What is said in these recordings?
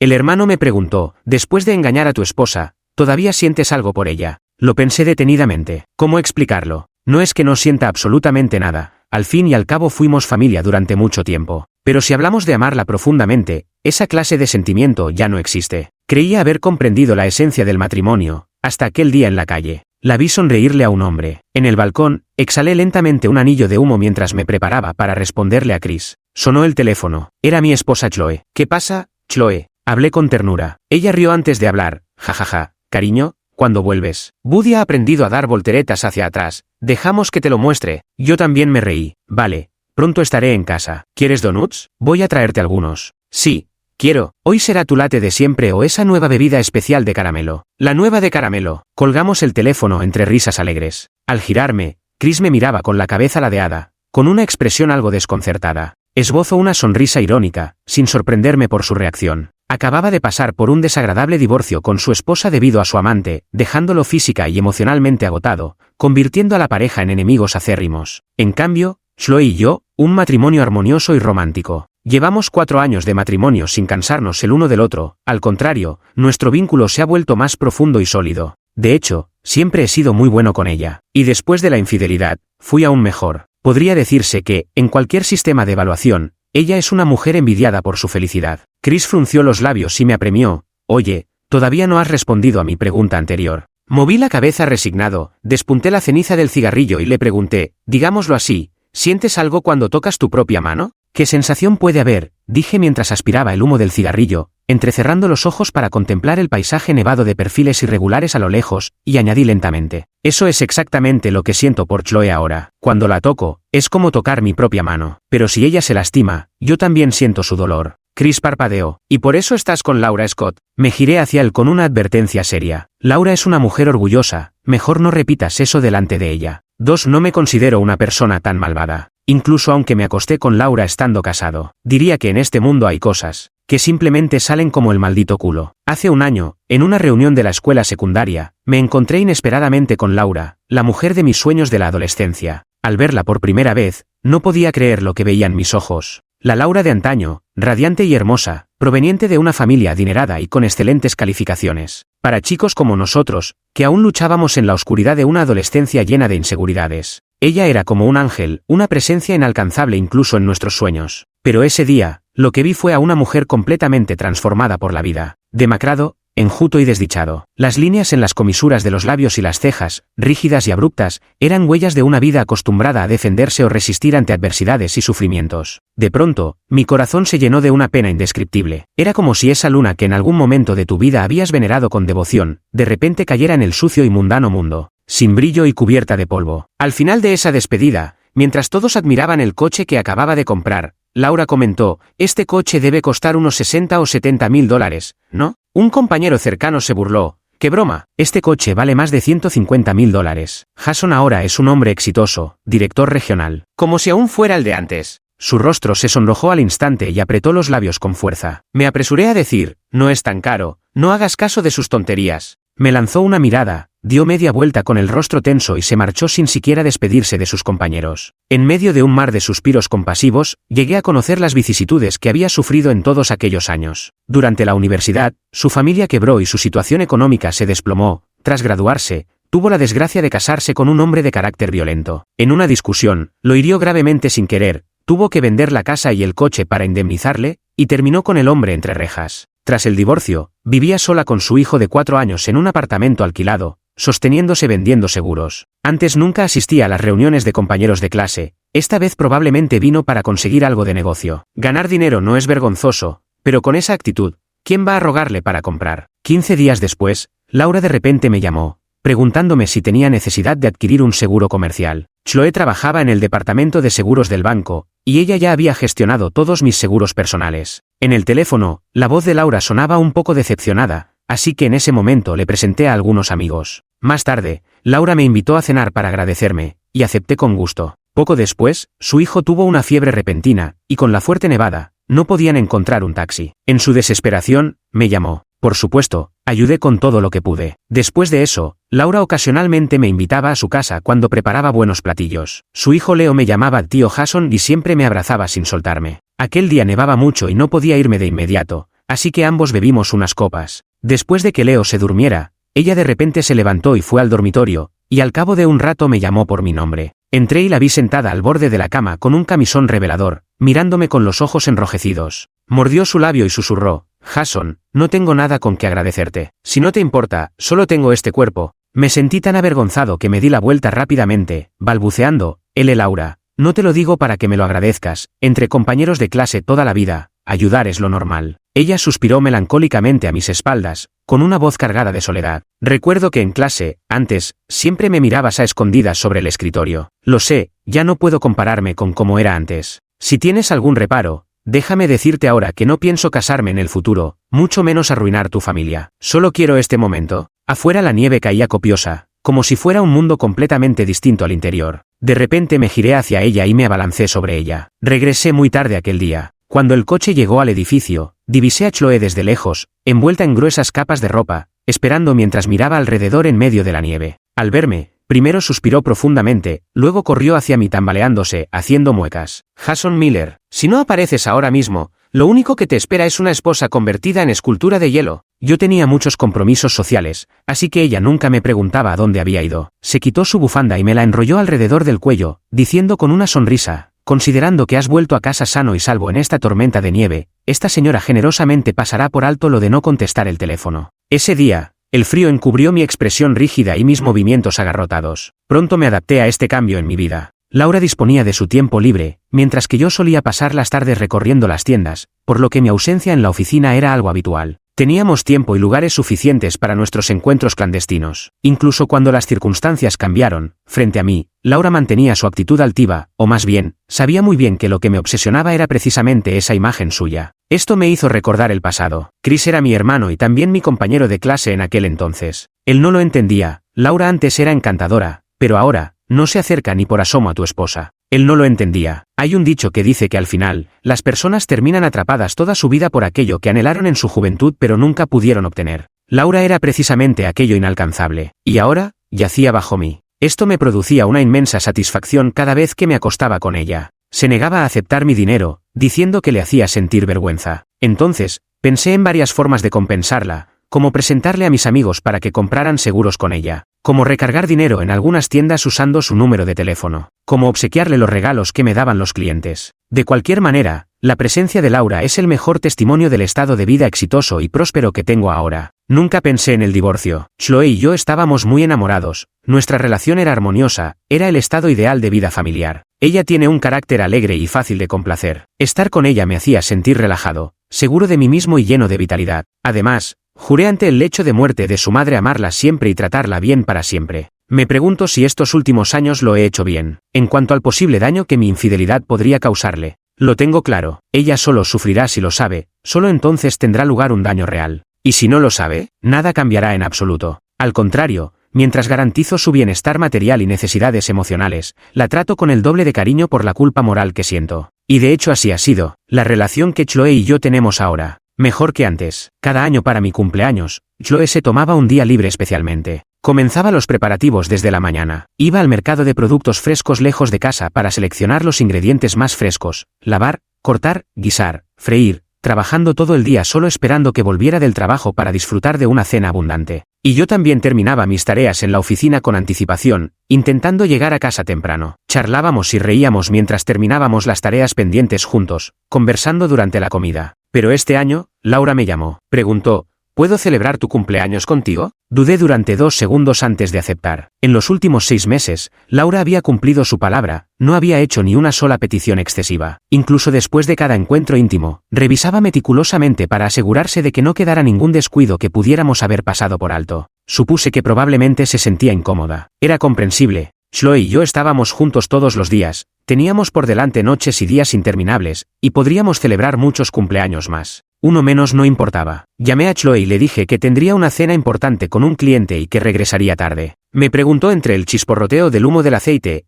El hermano me preguntó, después de engañar a tu esposa, ¿todavía sientes algo por ella? Lo pensé detenidamente. ¿Cómo explicarlo? No es que no sienta absolutamente nada, al fin y al cabo fuimos familia durante mucho tiempo. Pero si hablamos de amarla profundamente, esa clase de sentimiento ya no existe. Creía haber comprendido la esencia del matrimonio, hasta aquel día en la calle. La vi sonreírle a un hombre. En el balcón, exhalé lentamente un anillo de humo mientras me preparaba para responderle a Chris. Sonó el teléfono. Era mi esposa Chloe. ¿Qué pasa, Chloe? Hablé con ternura. Ella rió antes de hablar. Jajaja. Cariño, ¿cuándo vuelves? Buddy ha aprendido a dar volteretas hacia atrás. Dejamos que te lo muestre. Yo también me reí. Vale. Pronto estaré en casa. ¿Quieres donuts? Voy a traerte algunos. Sí. Quiero. Hoy será tu latte de siempre o esa nueva bebida especial de caramelo. La nueva de caramelo. Colgamos el teléfono entre risas alegres. Al girarme, Chris me miraba con la cabeza ladeada, con una expresión algo desconcertada. Esbozo una sonrisa irónica, sin sorprenderme por su reacción. Acababa de pasar por un desagradable divorcio con su esposa debido a su amante, dejándolo física y emocionalmente agotado, convirtiendo a la pareja en enemigos acérrimos. En cambio, Chloe y yo, un matrimonio armonioso y romántico. Llevamos 4 años de matrimonio sin cansarnos el uno del otro, al contrario, nuestro vínculo se ha vuelto más profundo y sólido. De hecho, siempre he sido muy bueno con ella. Y después de la infidelidad, fui aún mejor. Podría decirse que, en cualquier sistema de evaluación, ella es una mujer envidiada por su felicidad. Chris frunció los labios y me apremió. Oye, todavía no has respondido a mi pregunta anterior. Moví la cabeza resignado, despunté la ceniza del cigarrillo y le pregunté, digámoslo así, ¿sientes algo cuando tocas tu propia mano? ¿Qué sensación puede haber? Dije mientras aspiraba el humo del cigarrillo, entrecerrando los ojos para contemplar el paisaje nevado de perfiles irregulares a lo lejos, y añadí lentamente. Eso es exactamente lo que siento por Chloe ahora. Cuando la toco, es como tocar mi propia mano. Pero si ella se lastima, yo también siento su dolor. Chris parpadeó. ¿Y por eso estás con Laura Scott? Me giré hacia él con una advertencia seria. Laura es una mujer orgullosa, mejor no repitas eso delante de ella. 2. No me considero una persona tan malvada. Incluso aunque me acosté con Laura estando casado, diría que en este mundo hay cosas que simplemente salen como el maldito culo. Hace un año, en una reunión de la escuela secundaria, me encontré inesperadamente con Laura, la mujer de mis sueños de la adolescencia. Al verla por primera vez, no podía creer lo que veían mis ojos. La Laura de antaño, radiante y hermosa, proveniente de una familia adinerada y con excelentes calificaciones. Para chicos como nosotros, que aún luchábamos en la oscuridad de una adolescencia llena de inseguridades. Ella era como un ángel, una presencia inalcanzable incluso en nuestros sueños. Pero ese día, lo que vi fue a una mujer completamente transformada por la vida. Demacrado, enjuto y desdichado. Las líneas en las comisuras de los labios y las cejas, rígidas y abruptas, eran huellas de una vida acostumbrada a defenderse o resistir ante adversidades y sufrimientos. De pronto, mi corazón se llenó de una pena indescriptible. Era como si esa luna que en algún momento de tu vida habías venerado con devoción, de repente cayera en el sucio y mundano mundo, sin brillo y cubierta de polvo. Al final de esa despedida, mientras todos admiraban el coche que acababa de comprar, Laura comentó, este coche debe costar unos 60 o 70 mil dólares, ¿no? Un compañero cercano se burló, ¡qué broma! Este coche vale más de 150 mil dólares. Jason ahora es un hombre exitoso, director regional. Como si aún fuera el de antes. Su rostro se sonrojó al instante y apretó los labios con fuerza. Me apresuré a decir, no es tan caro, no hagas caso de sus tonterías. Me lanzó una mirada, dio media vuelta con el rostro tenso y se marchó sin siquiera despedirse de sus compañeros. En medio de un mar de suspiros compasivos, llegué a conocer las vicisitudes que había sufrido en todos aquellos años. Durante la universidad, su familia quebró y su situación económica se desplomó. Tras graduarse, tuvo la desgracia de casarse con un hombre de carácter violento. En una discusión, lo hirió gravemente sin querer, tuvo que vender la casa y el coche para indemnizarle, y terminó con el hombre entre rejas. Tras el divorcio, vivía sola con su hijo de 4 años en un apartamento alquilado, sosteniéndose vendiendo seguros. Antes nunca asistía a las reuniones de compañeros de clase, esta vez probablemente vino para conseguir algo de negocio. Ganar dinero no es vergonzoso, pero con esa actitud, ¿quién va a rogarle para comprar? 15 días después, Laura de repente me llamó, preguntándome si tenía necesidad de adquirir un seguro comercial. Chloe trabajaba en el departamento de seguros del banco, y ella ya había gestionado todos mis seguros personales. En el teléfono, la voz de Laura sonaba un poco decepcionada, así que en ese momento le presenté a algunos amigos. Más tarde, Laura me invitó a cenar para agradecerme, y acepté con gusto. Poco después, su hijo tuvo una fiebre repentina, y con la fuerte nevada, no podían encontrar un taxi. En su desesperación, me llamó. Por supuesto, ayudé con todo lo que pude. Después de eso, Laura ocasionalmente me invitaba a su casa cuando preparaba buenos platillos. Su hijo Leo me llamaba tío Jason y siempre me abrazaba sin soltarme. Aquel día nevaba mucho y no podía irme de inmediato, así que ambos bebimos unas copas. Después de que Leo se durmiera, ella de repente se levantó y fue al dormitorio, y al cabo de un rato me llamó por mi nombre. Entré y la vi sentada al borde de la cama con un camisón revelador, mirándome con los ojos enrojecidos. Mordió su labio y susurró: Jason, no tengo nada con que agradecerte. Si no te importa, solo tengo este cuerpo. Me sentí tan avergonzado que me di la vuelta rápidamente, balbuceando: Laura, no te lo digo para que me lo agradezcas, entre compañeros de clase toda la vida, ayudar es lo normal. Ella suspiró melancólicamente a mis espaldas, con una voz cargada de soledad. Recuerdo que en clase, antes, siempre me mirabas a escondidas sobre el escritorio. Lo sé, ya no puedo compararme con cómo era antes. Si tienes algún reparo, déjame decirte ahora que no pienso casarme en el futuro, mucho menos arruinar tu familia. Solo quiero este momento. Afuera la nieve caía copiosa, como si fuera un mundo completamente distinto al interior. De repente me giré hacia ella y me abalancé sobre ella. Regresé muy tarde aquel día. Cuando el coche llegó al edificio, divisé a Chloe desde lejos, envuelta en gruesas capas de ropa, esperando mientras miraba alrededor en medio de la nieve. Al verme, primero suspiró profundamente, luego corrió hacia mí tambaleándose, haciendo muecas. Jason Miller, si no apareces ahora mismo, lo único que te espera es una esposa convertida en escultura de hielo. Yo tenía muchos compromisos sociales, así que ella nunca me preguntaba a dónde había ido. Se quitó su bufanda y me la enrolló alrededor del cuello, diciendo con una sonrisa: considerando que has vuelto a casa sano y salvo en esta tormenta de nieve, esta señora generosamente pasará por alto lo de no contestar el teléfono. Ese día, el frío encubrió mi expresión rígida y mis movimientos agarrotados. Pronto me adapté a este cambio en mi vida. Laura disponía de su tiempo libre, mientras que yo solía pasar las tardes recorriendo las tiendas, por lo que mi ausencia en la oficina era algo habitual. Teníamos tiempo y lugares suficientes para nuestros encuentros clandestinos. Incluso cuando las circunstancias cambiaron, frente a mí, Laura mantenía su actitud altiva, o más bien, sabía muy bien que lo que me obsesionaba era precisamente esa imagen suya. Esto me hizo recordar el pasado. Chris era mi hermano y también mi compañero de clase en aquel entonces. Él no lo entendía. Laura antes era encantadora, pero ahora, no se acerca ni por asomo a tu esposa. Él no lo entendía. Hay un dicho que dice que al final, las personas terminan atrapadas toda su vida por aquello que anhelaron en su juventud pero nunca pudieron obtener. Laura era precisamente aquello inalcanzable. Y ahora, yacía bajo mí. Esto me producía una inmensa satisfacción cada vez que me acostaba con ella. Se negaba a aceptar mi dinero, diciendo que le hacía sentir vergüenza. Entonces, pensé en varias formas de compensarla, como presentarle a mis amigos para que compraran seguros con ella, como recargar dinero en algunas tiendas usando su número de teléfono, como obsequiarle los regalos que me daban los clientes. De cualquier manera, la presencia de Laura es el mejor testimonio del estado de vida exitoso y próspero que tengo ahora. Nunca pensé en el divorcio. Chloe y yo estábamos muy enamorados, nuestra relación era armoniosa, era el estado ideal de vida familiar. Ella tiene un carácter alegre y fácil de complacer. Estar con ella me hacía sentir relajado, seguro de mí mismo y lleno de vitalidad. Además, juré ante el lecho de muerte de su madre amarla siempre y tratarla bien para siempre. Me pregunto si estos últimos años lo he hecho bien. En cuanto al posible daño que mi infidelidad podría causarle, lo tengo claro. Ella solo sufrirá si lo sabe, solo entonces tendrá lugar un daño real. Y si no lo sabe, nada cambiará en absoluto. Al contrario, mientras garantizo su bienestar material y necesidades emocionales, la trato con el doble de cariño por la culpa moral que siento. Y de hecho así ha sido. La relación que Chloe y yo tenemos ahora, mejor que antes. Cada año para mi cumpleaños, Chloe se tomaba un día libre especialmente. Comenzaba los preparativos desde la mañana. Iba al mercado de productos frescos lejos de casa para seleccionar los ingredientes más frescos, lavar, cortar, guisar, freír, trabajando todo el día solo esperando que volviera del trabajo para disfrutar de una cena abundante. Y yo también terminaba mis tareas en la oficina con anticipación, intentando llegar a casa temprano. Charlábamos y reíamos mientras terminábamos las tareas pendientes juntos, conversando durante la comida. Pero este año, Laura me llamó. Preguntó: ¿puedo celebrar tu cumpleaños contigo? Dudé durante 2 segundos antes de aceptar. En los últimos 6 meses, Laura había cumplido su palabra, no había hecho ni una sola petición excesiva. Incluso después de cada encuentro íntimo, revisaba meticulosamente para asegurarse de que no quedara ningún descuido que pudiéramos haber pasado por alto. Supuse que probablemente se sentía incómoda. Era comprensible. Chloe y yo estábamos juntos todos los días, teníamos por delante noches y días interminables, y podríamos celebrar muchos cumpleaños más. Uno menos no importaba. Llamé a Chloe y le dije que tendría una cena importante con un cliente y que regresaría tarde. Me preguntó entre el chisporroteo del humo del aceite: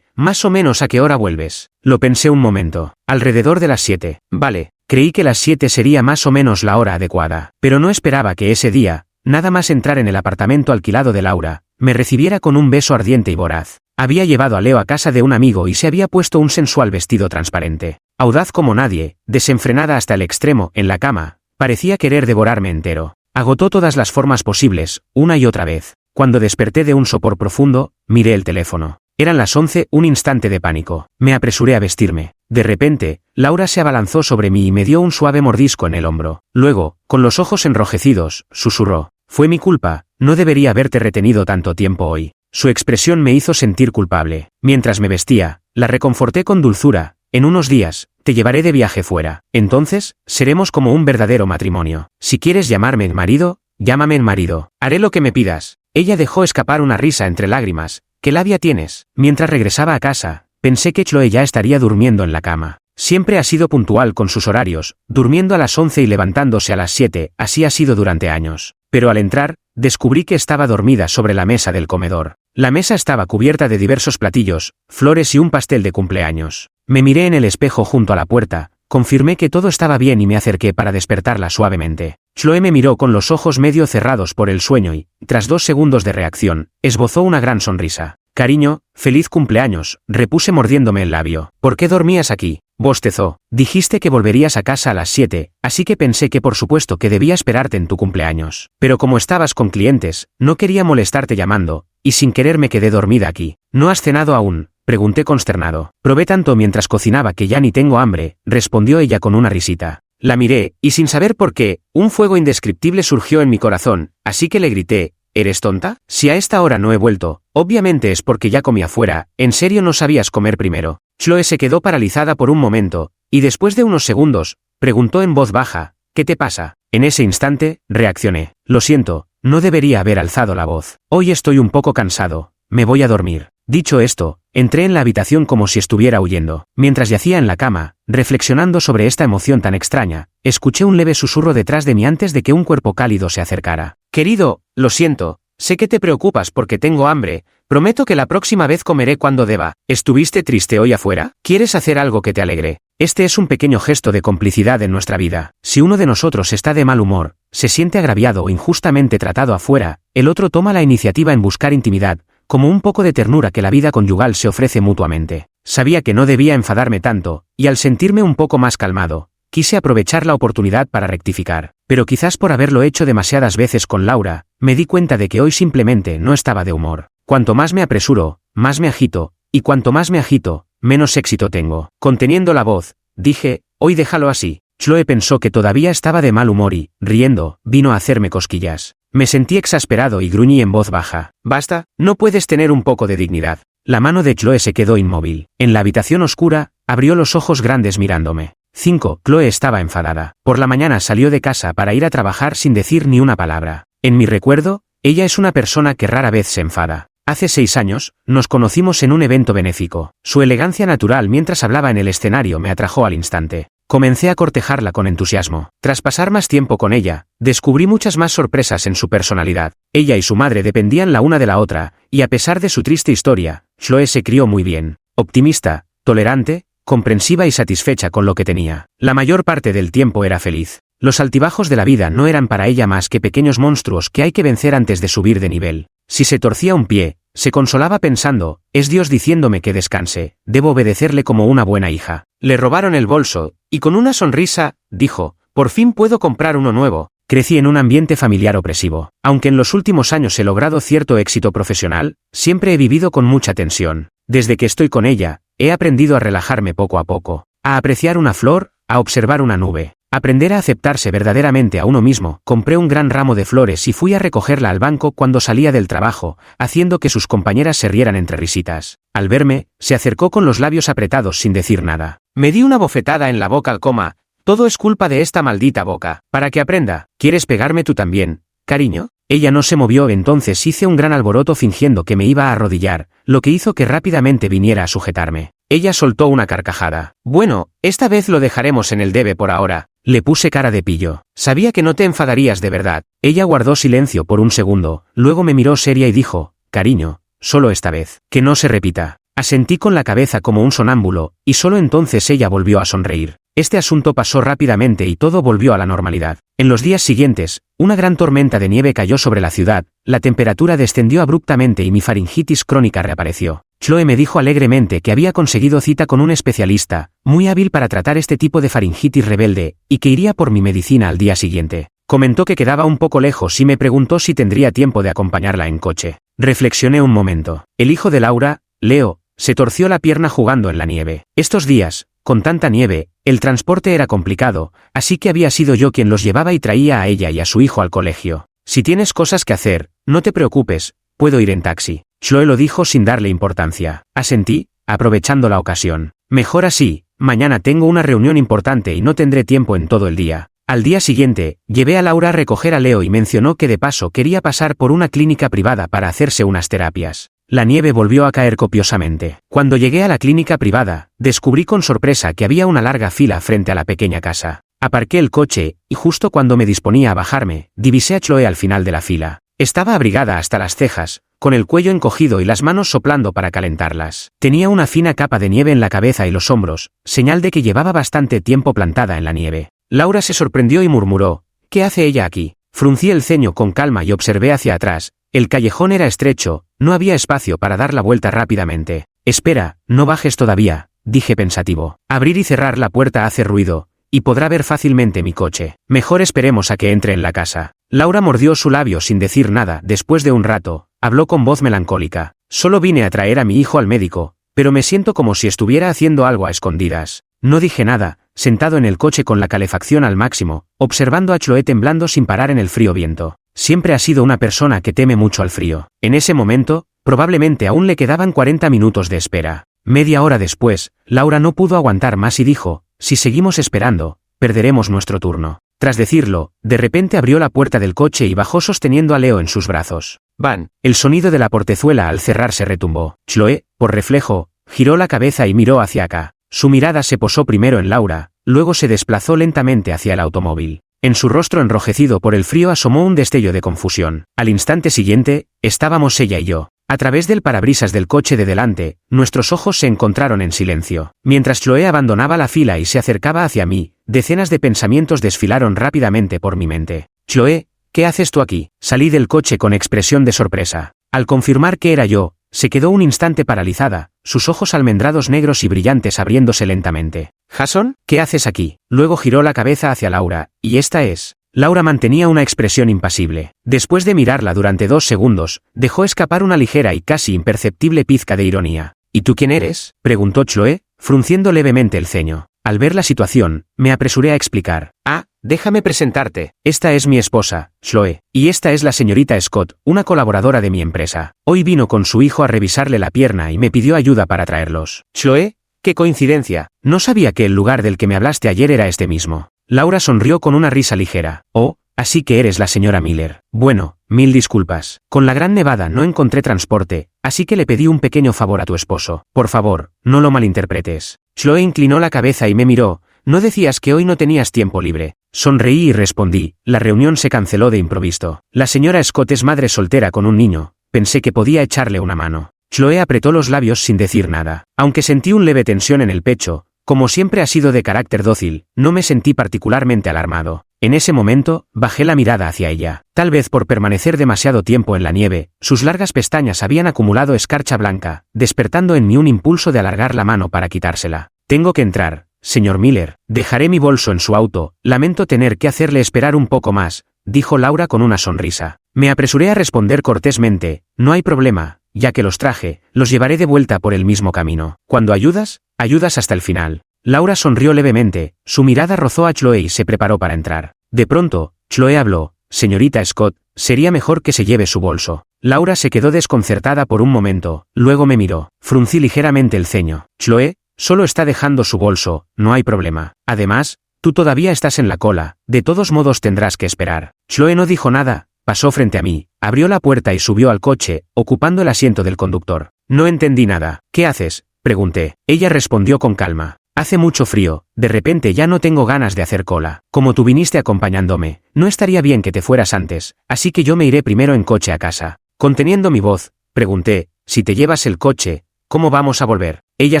más o menos a qué hora vuelves. Lo pensé un momento. Alrededor de las 7. Vale, creí que las 7 sería más o menos la hora adecuada. Pero no esperaba que ese día, nada más entrar en el apartamento alquilado de Laura, me recibiera con un beso ardiente y voraz. Había llevado a Leo a casa de un amigo y se había puesto un sensual vestido transparente. Audaz como nadie, desenfrenada hasta el extremo, en la cama, Parecía querer devorarme entero. Agotó todas las formas posibles, una y otra vez. Cuando desperté de un sopor profundo, miré el teléfono. Eran las 11, un instante de pánico. Me apresuré a vestirme. De repente, Laura se abalanzó sobre mí y me dio un suave mordisco en el hombro. Luego, con los ojos enrojecidos, susurró: «Fue mi culpa, no debería haberte retenido tanto tiempo hoy». Su expresión me hizo sentir culpable. Mientras me vestía, la reconforté con dulzura: «En unos días, te llevaré de viaje fuera. Entonces, seremos como un verdadero matrimonio. Si quieres llamarme marido, llámame marido. Haré lo que me pidas». Ella dejó escapar una risa entre lágrimas. «¿Qué labia tienes?». Mientras regresaba a casa, pensé que Chloe ya estaría durmiendo en la cama. Siempre ha sido puntual con sus horarios, durmiendo a las 11 y levantándose a las 7, así ha sido durante años. Pero al entrar, descubrí que estaba dormida sobre la mesa del comedor. La mesa estaba cubierta de diversos platillos, flores y un pastel de cumpleaños. Me miré en el espejo junto a la puerta, confirmé que todo estaba bien y me acerqué para despertarla suavemente. Chloe me miró con los ojos medio cerrados por el sueño y, tras 2 segundos de reacción, esbozó una gran sonrisa. «Cariño, feliz cumpleaños», repuse mordiéndome el labio. «¿Por qué dormías aquí?». Bostezó. «Dijiste que volverías a casa a las 7, así que pensé que por supuesto que debía esperarte en tu cumpleaños. Pero como estabas con clientes, no quería molestarte llamando, y sin querer me quedé dormida aquí». «¿No has cenado aún?», pregunté consternado. «Probé tanto mientras cocinaba que ya ni tengo hambre», respondió ella con una risita. La miré, y sin saber por qué, un fuego indescriptible surgió en mi corazón, así que le grité: «¿Eres tonta? Si a esta hora no he vuelto, obviamente es porque ya comí afuera. ¿En serio no sabías comer primero?». Chloe se quedó paralizada por un momento, y después de unos segundos, preguntó en voz baja: «¿Qué te pasa?». En ese instante, reaccioné: «Lo siento, no debería haber alzado la voz. Hoy estoy un poco cansado, me voy a dormir». Dicho esto, entré en la habitación como si estuviera huyendo. Mientras yacía en la cama, reflexionando sobre esta emoción tan extraña, escuché un leve susurro detrás de mí antes de que un cuerpo cálido se acercara. «Querido, lo siento, sé que te preocupas porque tengo hambre, prometo que la próxima vez comeré cuando deba. ¿Estuviste triste hoy afuera? ¿Quieres hacer algo que te alegre?». Este es un pequeño gesto de complicidad en nuestra vida. Si uno de nosotros está de mal humor, se siente agraviado o injustamente tratado afuera, el otro toma la iniciativa en buscar intimidad, como un poco de ternura que la vida conyugal se ofrece mutuamente. Sabía que no debía enfadarme tanto, y al sentirme un poco más calmado, quise aprovechar la oportunidad para rectificar. Pero quizás por haberlo hecho demasiadas veces con Laura, me di cuenta de que hoy simplemente no estaba de humor. Cuanto más me apresuro, más me agito, y cuanto más me agito, menos éxito tengo. Conteniendo la voz, dije: «Hoy déjalo así». Chloe pensó que todavía estaba de mal humor y, riendo, vino a hacerme cosquillas. Me sentí exasperado y gruñí en voz baja: «Basta, no puedes tener un poco de dignidad». La mano de Chloe se quedó inmóvil. En la habitación oscura, abrió los ojos grandes mirándome. 5. Chloe estaba enfadada. Por la mañana salió de casa para ir a trabajar sin decir ni una palabra. En mi recuerdo, ella es una persona que rara vez se enfada. Hace 6 años, nos conocimos en un evento benéfico. Su elegancia natural mientras hablaba en el escenario me atrajo al instante. Comencé a cortejarla con entusiasmo. Tras pasar más tiempo con ella, descubrí muchas más sorpresas en su personalidad. Ella y su madre dependían la una de la otra, y a pesar de su triste historia, Chloe se crió muy bien. Optimista, tolerante, comprensiva y satisfecha con lo que tenía. La mayor parte del tiempo era feliz. Los altibajos de la vida no eran para ella más que pequeños monstruos que hay que vencer antes de subir de nivel. Si se torcía un pie, se consolaba pensando: «Es Dios diciéndome que descanse, debo obedecerle como una buena hija». Le robaron el bolso, y con una sonrisa, dijo: «Por fin puedo comprar uno nuevo». Crecí en un ambiente familiar opresivo. Aunque en los últimos años he logrado cierto éxito profesional, siempre he vivido con mucha tensión. Desde que estoy con ella, he aprendido a relajarme poco a poco, a apreciar una flor, a observar una nube. Aprender a aceptarse verdaderamente a uno mismo. Compré un gran ramo de flores y fui a recogerla al banco cuando salía del trabajo, haciendo que sus compañeras se rieran entre risitas. Al verme, se acercó con los labios apretados sin decir nada. Me di una bofetada en la boca al coma. «Todo es culpa de esta maldita boca. Para que aprenda. ¿Quieres pegarme tú también, cariño?». Ella no se movió, entonces hice un gran alboroto fingiendo que me iba a arrodillar, lo que hizo que rápidamente viniera a sujetarme. Ella soltó una carcajada. «Bueno, esta vez lo dejaremos en el debe por ahora». Le puse cara de pillo. «Sabía que no te enfadarías de verdad». Ella guardó silencio por un segundo, luego me miró seria y dijo: «Cariño, solo esta vez. Que no se repita». Asentí con la cabeza como un sonámbulo, y solo entonces ella volvió a sonreír. Este asunto pasó rápidamente y todo volvió a la normalidad. En los días siguientes, una gran tormenta de nieve cayó sobre la ciudad, la temperatura descendió abruptamente y mi faringitis crónica reapareció. Chloe me dijo alegremente que había conseguido cita con un especialista, muy hábil para tratar este tipo de faringitis rebelde, y que iría por mi medicina al día siguiente. Comentó que quedaba un poco lejos y me preguntó si tendría tiempo de acompañarla en coche. Reflexioné un momento. El hijo de Laura, Leo, se torció la pierna jugando en la nieve. Estos días, con tanta nieve, el transporte era complicado, así que había sido yo quien los llevaba y traía a ella y a su hijo al colegio. Si tienes cosas que hacer, no te preocupes, puedo ir en taxi. Chloe lo dijo sin darle importancia. Asentí, aprovechando la ocasión. Mejor así, mañana tengo una reunión importante y no tendré tiempo en todo el día. Al día siguiente, llevé a Laura a recoger a Leo y mencionó que de paso quería pasar por una clínica privada para hacerse unas terapias. La nieve volvió a caer copiosamente. Cuando llegué a la clínica privada, descubrí con sorpresa que había una larga fila frente a la pequeña casa. Aparqué el coche, y justo cuando me disponía a bajarme, divisé a Chloe al final de la fila. Estaba abrigada hasta las cejas, con el cuello encogido y las manos soplando para calentarlas. Tenía una fina capa de nieve en la cabeza y los hombros, señal de que llevaba bastante tiempo plantada en la nieve. Laura se sorprendió y murmuró, ¿qué hace ella aquí? Fruncí el ceño con calma y observé hacia atrás. El callejón era estrecho, no había espacio para dar la vuelta rápidamente. Espera, no bajes todavía, dije pensativo. Abrir y cerrar la puerta hace ruido, y podrá ver fácilmente mi coche. Mejor esperemos a que entre en la casa. Laura mordió su labio sin decir nada. Después de un rato, habló con voz melancólica. Solo vine a traer a mi hijo al médico, pero me siento como si estuviera haciendo algo a escondidas. No dije nada, sentado en el coche con la calefacción al máximo, observando a Chloe temblando sin parar en el frío viento. Siempre ha sido una persona que teme mucho al frío. En ese momento, probablemente aún le quedaban 40 minutos de espera. Media hora después, Laura no pudo aguantar más y dijo, si seguimos esperando, perderemos nuestro turno. Tras decirlo, de repente abrió la puerta del coche y bajó sosteniendo a Leo en sus brazos. ¡Van! El sonido de la portezuela al cerrarse retumbó. Chloe, por reflejo, giró la cabeza y miró hacia acá. Su mirada se posó primero en Laura, luego se desplazó lentamente hacia el automóvil. En su rostro enrojecido por el frío asomó un destello de confusión. Al instante siguiente, estábamos ella y yo. A través del parabrisas del coche de delante, nuestros ojos se encontraron en silencio. Mientras Chloe abandonaba la fila y se acercaba hacia mí, decenas de pensamientos desfilaron rápidamente por mi mente. Chloe, ¿qué haces tú aquí? Salí del coche con expresión de sorpresa. Al confirmar que era yo, se quedó un instante paralizada, sus ojos almendrados negros y brillantes abriéndose lentamente. ¿Jason? ¿Qué haces aquí? Luego giró la cabeza hacia Laura, y esta es... Laura mantenía una expresión impasible. Después de mirarla durante 2 segundos, dejó escapar una ligera y casi imperceptible pizca de ironía. ¿Y tú quién eres?, preguntó Chloe, frunciendo levemente el ceño. Al ver la situación, me apresuré a explicar. Ah, déjame presentarte. Esta es mi esposa, Chloe, y esta es la señorita Scott, una colaboradora de mi empresa. Hoy vino con su hijo a revisarle la pierna y me pidió ayuda para traerlos. Chloe, qué coincidencia, no sabía que el lugar del que me hablaste ayer era este mismo. Laura sonrió con una risa ligera. Oh, así que eres la señora Miller. Bueno, mil disculpas. Con la gran nevada no encontré transporte, así que le pedí un pequeño favor a tu esposo. Por favor, no lo malinterpretes. Chloe inclinó la cabeza y me miró. ¿No decías que hoy no tenías tiempo libre? Sonreí y respondí. La reunión se canceló de improviso. La señora Scott es madre soltera con un niño. Pensé que podía echarle una mano. Chloe apretó los labios sin decir nada. Aunque sentí un leve tensión en el pecho, como siempre ha sido de carácter dócil, no me sentí particularmente alarmado. En ese momento, bajé la mirada hacia ella. Tal vez por permanecer demasiado tiempo en la nieve, sus largas pestañas habían acumulado escarcha blanca, despertando en mí un impulso de alargar la mano para quitársela. Tengo que entrar, señor Miller. Dejaré mi bolso en su auto. Lamento tener que hacerle esperar un poco más, dijo Laura con una sonrisa. Me apresuré a responder cortésmente, no hay problema, ya que los traje, los llevaré de vuelta por el mismo camino. Cuando ayudas, ayudas hasta el final. Laura sonrió levemente, su mirada rozó a Chloe y se preparó para entrar. De pronto, Chloe habló, señorita Scott, sería mejor que se lleve su bolso. Laura se quedó desconcertada por un momento, luego me miró. Fruncí ligeramente el ceño. Chloe, solo está dejando su bolso, no hay problema. Además, tú todavía estás en la cola, de todos modos tendrás que esperar. Chloe no dijo nada, pasó frente a mí, abrió la puerta y subió al coche, ocupando el asiento del conductor. No entendí nada. ¿Qué haces?, pregunté. Ella respondió con calma. Hace mucho frío, de repente ya no tengo ganas de hacer cola. Como tú viniste acompañándome, no estaría bien que te fueras antes, así que yo me iré primero en coche a casa. Conteniendo mi voz, pregunté, si te llevas el coche, ¿cómo vamos a volver? Ella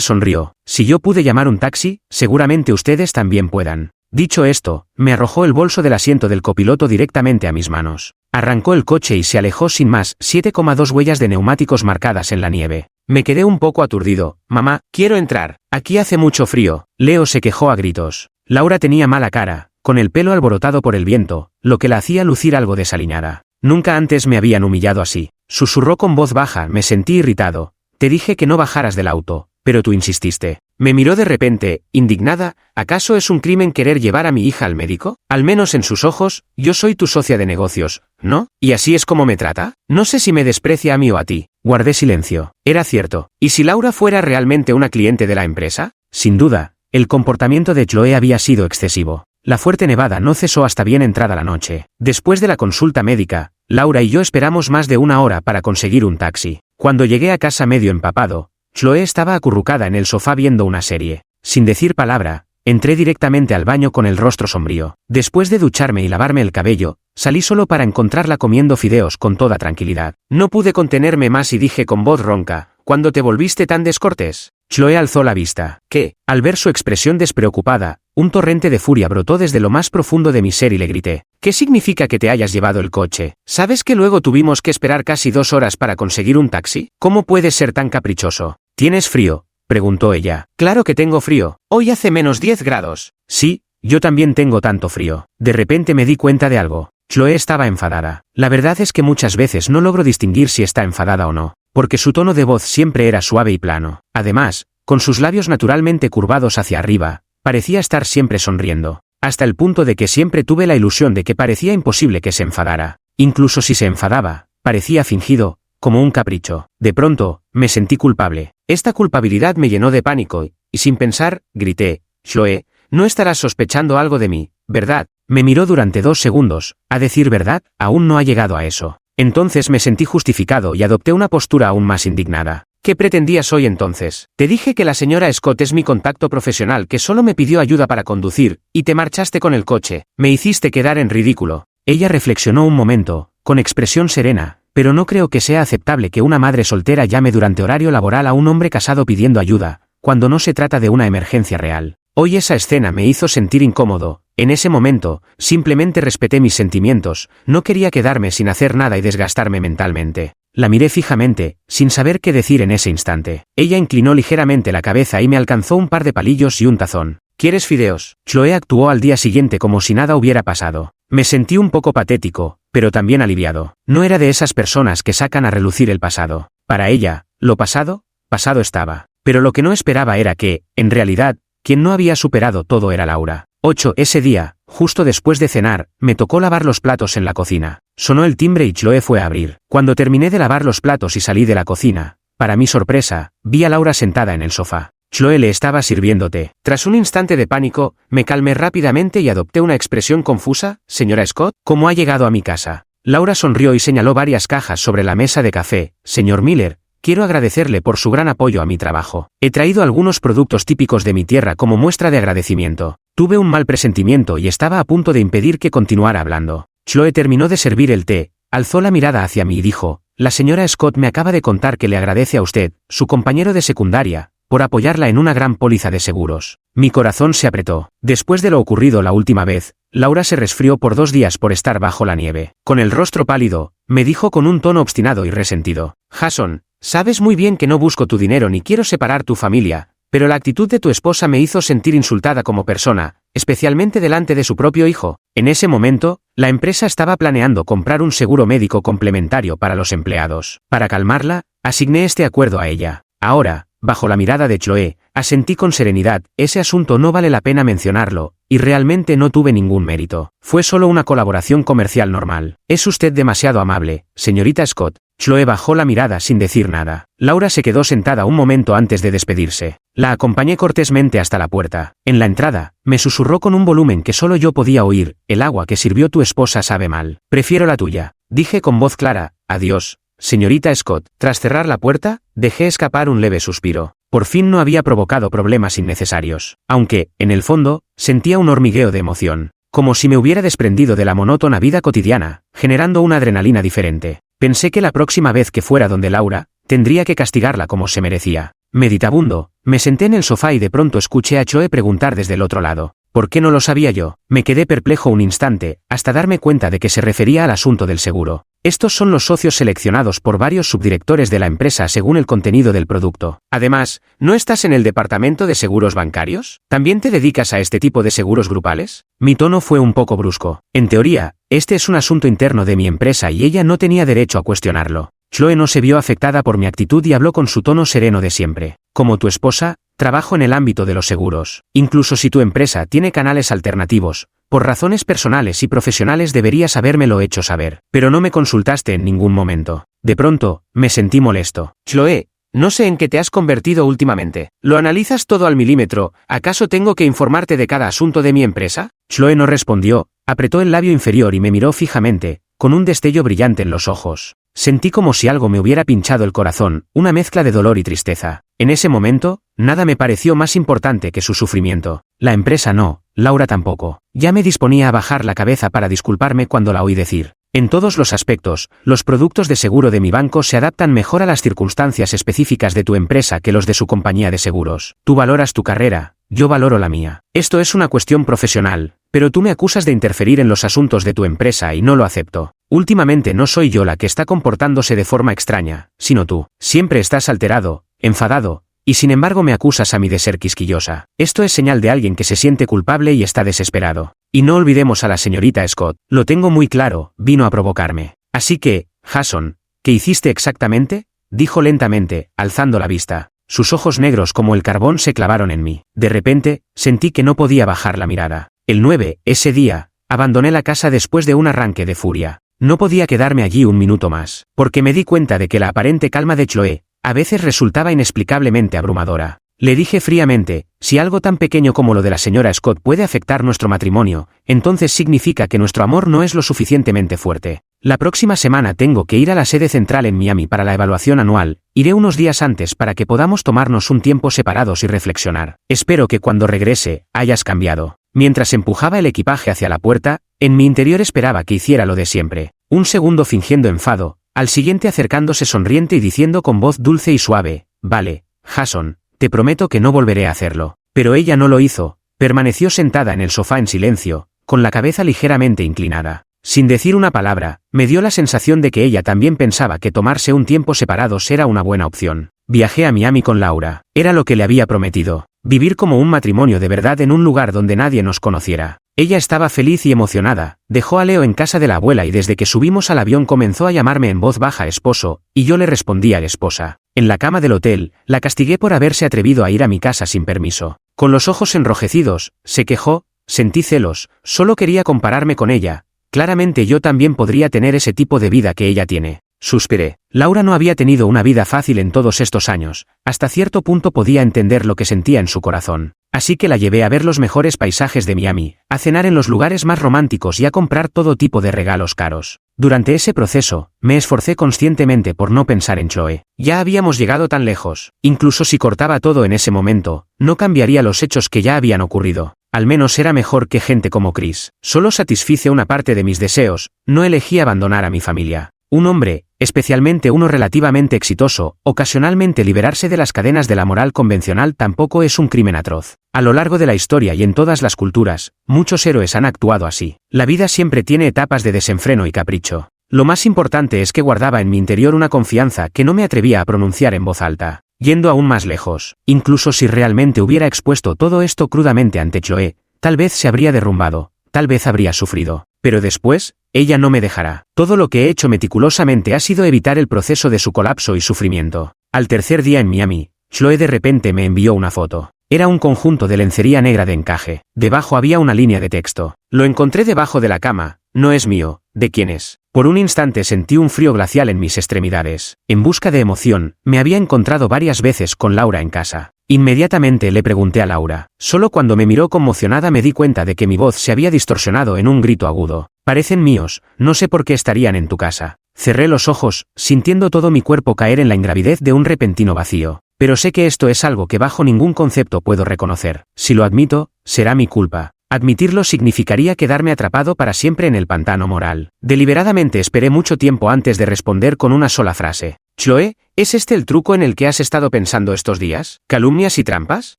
sonrió. Si yo pude llamar un taxi, seguramente ustedes también puedan. Dicho esto, me arrojó el bolso del asiento del copiloto directamente a mis manos. Arrancó el coche y se alejó sin más, 7,2 huellas de neumáticos marcadas en la nieve. Me quedé un poco aturdido. Mamá, quiero entrar. Aquí hace mucho frío. Leo se quejó a gritos. Laura tenía mala cara, con el pelo alborotado por el viento, lo que la hacía lucir algo desaliñada. Nunca antes me habían humillado así. Susurró con voz baja, me sentí irritado. Te dije que no bajaras del auto, pero tú insististe. Me miró de repente, indignada. ¿Acaso es un crimen querer llevar a mi hija al médico? Al menos en sus ojos, yo soy tu socia de negocios, ¿no? ¿Y así es como me trata? No sé si me desprecia a mí o a ti. Guardé silencio. Era cierto. ¿Y si Laura fuera realmente una cliente de la empresa? Sin duda, el comportamiento de Chloe había sido excesivo. La fuerte nevada no cesó hasta bien entrada la noche. Después de la consulta médica, Laura y yo esperamos más de una hora para conseguir un taxi. Cuando llegué a casa medio empapado, Chloe estaba acurrucada en el sofá viendo una serie. Sin decir palabra, entré directamente al baño con el rostro sombrío. Después de ducharme y lavarme el cabello, salí solo para encontrarla comiendo fideos con toda tranquilidad. No pude contenerme más y dije con voz ronca, ¿cuándo te volviste tan descortés? Chloe alzó la vista. ¿Qué? Al ver su expresión despreocupada, un torrente de furia brotó desde lo más profundo de mi ser y le grité. ¿Qué significa que te hayas llevado el coche? ¿Sabes que luego tuvimos que esperar casi 2 horas para conseguir un taxi? ¿Cómo puedes ser tan caprichoso? ¿Tienes frío?, preguntó ella. Claro que tengo frío. Hoy hace menos 10 grados. Sí, yo también tengo tanto frío. De repente me di cuenta de algo. Chloe estaba enfadada. La verdad es que muchas veces no logro distinguir si está enfadada o no, porque su tono de voz siempre era suave y plano. Además, con sus labios naturalmente curvados hacia arriba, parecía estar siempre sonriendo, hasta el punto de que siempre tuve la ilusión de que parecía imposible que se enfadara. Incluso si se enfadaba, parecía fingido, como un capricho. De pronto, me sentí culpable. Esta culpabilidad me llenó de pánico y sin pensar, grité, Chloe, no estarás sospechando algo de mí, ¿verdad? Me miró durante 2 segundos. A decir verdad, aún no ha llegado a eso. Entonces me sentí justificado y adopté una postura aún más indignada. ¿Qué pretendías hoy entonces? Te dije que la señora Scott es mi contacto profesional que solo me pidió ayuda para conducir, y te marchaste con el coche. Me hiciste quedar en ridículo. Ella reflexionó un momento, con expresión serena. Pero no creo que sea aceptable que una madre soltera llame durante horario laboral a un hombre casado pidiendo ayuda, cuando no se trata de una emergencia real. Hoy esa escena me hizo sentir incómodo. En ese momento, simplemente respeté mis sentimientos, no quería quedarme sin hacer nada y desgastarme mentalmente. La miré fijamente, sin saber qué decir en ese instante. Ella inclinó ligeramente la cabeza y me alcanzó un par de palillos y un tazón. ¿Quieres fideos? Chloe actuó al día siguiente como si nada hubiera pasado. Me sentí un poco patético, pero también aliviado. No era de esas personas que sacan a relucir el pasado. Para ella, lo pasado, pasado estaba. Pero lo que no esperaba era que, en realidad, quien no había superado todo era Laura. 8. Ese día, justo después de cenar, me tocó lavar los platos en la cocina. Sonó el timbre y Chloe fue a abrir. Cuando terminé de lavar los platos y salí de la cocina, para mi sorpresa, vi a Laura sentada en el sofá. Chloe le estaba sirviendo té. Tras un instante de pánico, me calmé rápidamente y adopté una expresión confusa. Señora Scott, ¿cómo ha llegado a mi casa? Laura sonrió y señaló varias cajas sobre la mesa de café. Señor Miller, quiero agradecerle por su gran apoyo a mi trabajo. He traído algunos productos típicos de mi tierra como muestra de agradecimiento. Tuve un mal presentimiento y estaba a punto de impedir que continuara hablando. Chloe terminó de servir el té, alzó la mirada hacia mí y dijo, la señora Scott me acaba de contar que le agradece a usted, su compañero de secundaria, por apoyarla en una gran póliza de seguros. Mi corazón se apretó. Después de lo ocurrido la última vez, Laura se resfrió por 2 días por estar bajo la nieve. Con el rostro pálido, me dijo con un tono obstinado y resentido, Jason, sabes muy bien que no busco tu dinero ni quiero separar tu familia, pero la actitud de tu esposa me hizo sentir insultada como persona, especialmente delante de su propio hijo. En ese momento, la empresa estaba planeando comprar un seguro médico complementario para los empleados. Para calmarla, asigné este acuerdo a ella. Ahora, bajo la mirada de Chloe, asentí con serenidad, ese asunto no vale la pena mencionarlo, y realmente no tuve ningún mérito. Fue solo una colaboración comercial normal. Es usted demasiado amable, señorita Scott. Chloe bajó la mirada sin decir nada. Laura se quedó sentada un momento antes de despedirse. La acompañé cortésmente hasta la puerta. En la entrada, me susurró con un volumen que solo yo podía oír, el agua que sirvió tu esposa sabe mal. Prefiero la tuya. Dije con voz clara, adiós, señorita Scott. Tras cerrar la puerta, dejé escapar un leve suspiro. Por fin no había provocado problemas innecesarios. Aunque, en el fondo, sentía un hormigueo de emoción. Como si me hubiera desprendido de la monótona vida cotidiana, generando una adrenalina diferente. Pensé que la próxima vez que fuera donde Laura, tendría que castigarla como se merecía. Meditabundo, me senté en el sofá y de pronto escuché a Chloe preguntar desde el otro lado. ¿Por qué no lo sabía yo? Me quedé perplejo un instante, hasta darme cuenta de que se refería al asunto del seguro. Estos son los socios seleccionados por varios subdirectores de la empresa según el contenido del producto. Además, ¿no estás en el departamento de seguros bancarios? ¿También te dedicas a este tipo de seguros grupales? Mi tono fue un poco brusco. En teoría, este es un asunto interno de mi empresa y ella no tenía derecho a cuestionarlo. Chloe no se vio afectada por mi actitud y habló con su tono sereno de siempre. Como tu esposa, trabajo en el ámbito de los seguros. Incluso si tu empresa tiene canales alternativos, por razones personales y profesionales deberías habérmelo hecho saber. Pero no me consultaste en ningún momento. De pronto, me sentí molesto. Chloe, no sé en qué te has convertido últimamente. ¿Lo analizas todo al milímetro? ¿Acaso tengo que informarte de cada asunto de mi empresa? Chloe no respondió, apretó el labio inferior y me miró fijamente, con un destello brillante en los ojos. Sentí como si algo me hubiera pinchado el corazón, una mezcla de dolor y tristeza. En ese momento, nada me pareció más importante que su sufrimiento. La empresa no, Laura tampoco. Ya me disponía a bajar la cabeza para disculparme cuando la oí decir. En todos los aspectos, los productos de seguro de mi banco se adaptan mejor a las circunstancias específicas de tu empresa que los de su compañía de seguros. Tú valoras tu carrera, yo valoro la mía. Esto es una cuestión profesional, pero tú me acusas de interferir en los asuntos de tu empresa y no lo acepto. Últimamente no soy yo la que está comportándose de forma extraña, sino tú. Siempre estás alterado, enfadado, y sin embargo me acusas a mí de ser quisquillosa. Esto es señal de alguien que se siente culpable y está desesperado. Y no olvidemos a la señorita Scott. Lo tengo muy claro, vino a provocarme. Así que, Jason, ¿qué hiciste exactamente? Dijo lentamente, alzando la vista. Sus ojos negros como el carbón se clavaron en mí. De repente, sentí que no podía bajar la mirada. El 9, ese día, abandoné la casa después de un arranque de furia. No podía quedarme allí un minuto más, porque me di cuenta de que la aparente calma de Chloe, a veces resultaba inexplicablemente abrumadora. Le dije fríamente, si algo tan pequeño como lo de la señora Scott puede afectar nuestro matrimonio, entonces significa que nuestro amor no es lo suficientemente fuerte. La próxima semana tengo que ir a la sede central en Miami para la evaluación anual, iré unos días antes para que podamos tomarnos un tiempo separados y reflexionar. Espero que cuando regrese, hayas cambiado. Mientras empujaba el equipaje hacia la puerta, en mi interior esperaba que hiciera lo de siempre. Un segundo fingiendo enfado, al siguiente acercándose sonriente y diciendo con voz dulce y suave, vale, Jason, te prometo que no volveré a hacerlo. Pero ella no lo hizo, permaneció sentada en el sofá en silencio, con la cabeza ligeramente inclinada. Sin decir una palabra, me dio la sensación de que ella también pensaba que tomarse un tiempo separados era una buena opción. Viajé a Miami con Laura. Era lo que le había prometido. Vivir como un matrimonio de verdad en un lugar donde nadie nos conociera. Ella estaba feliz y emocionada, dejó a Leo en casa de la abuela y desde que subimos al avión comenzó a llamarme en voz baja esposo, y yo le respondía esposa. En la cama del hotel, la castigué por haberse atrevido a ir a mi casa sin permiso. Con los ojos enrojecidos, se quejó, sentí celos, solo quería compararme con ella. Claramente yo también podría tener ese tipo de vida que ella tiene. Suspiré. Laura no había tenido una vida fácil en todos estos años, hasta cierto punto podía entender lo que sentía en su corazón. Así que la llevé a ver los mejores paisajes de Miami, a cenar en los lugares más románticos y a comprar todo tipo de regalos caros. Durante ese proceso, me esforcé conscientemente por no pensar en Chloe. Ya habíamos llegado tan lejos. Incluso si cortaba todo en ese momento, no cambiaría los hechos que ya habían ocurrido. Al menos era mejor que gente como Chris. Solo satisfice una parte de mis deseos, no elegí abandonar a mi familia. Un hombre, especialmente uno relativamente exitoso, ocasionalmente liberarse de las cadenas de la moral convencional tampoco es un crimen atroz. A lo largo de la historia y en todas las culturas, muchos héroes han actuado así. La vida siempre tiene etapas de desenfreno y capricho. Lo más importante es que guardaba en mi interior una confianza que no me atrevía a pronunciar en voz alta. Yendo aún más lejos, incluso si realmente hubiera expuesto todo esto crudamente ante Chloe, tal vez se habría derrumbado, tal vez habría sufrido. Pero después, ella no me dejará. Todo lo que he hecho meticulosamente ha sido evitar el proceso de su colapso y sufrimiento. Al tercer día en Miami, Chloe de repente me envió una foto. Era un conjunto de lencería negra de encaje. Debajo había una línea de texto. Lo encontré debajo de la cama. No es mío. ¿De quién es? Por un instante sentí un frío glacial en mis extremidades. En busca de emoción, me había encontrado varias veces con Laura en casa. Inmediatamente le pregunté a Laura. Solo cuando me miró conmocionada me di cuenta de que mi voz se había distorsionado en un grito agudo. Parecen míos, no sé por qué estarían en tu casa. Cerré los ojos, sintiendo todo mi cuerpo caer en la ingravidez de un repentino vacío. Pero sé que esto es algo que bajo ningún concepto puedo reconocer. Si lo admito, será mi culpa. Admitirlo significaría quedarme atrapado para siempre en el pantano moral. Deliberadamente esperé mucho tiempo antes de responder con una sola frase. Chloe, ¿es este el truco en el que has estado pensando estos días? ¿Calumnias y trampas?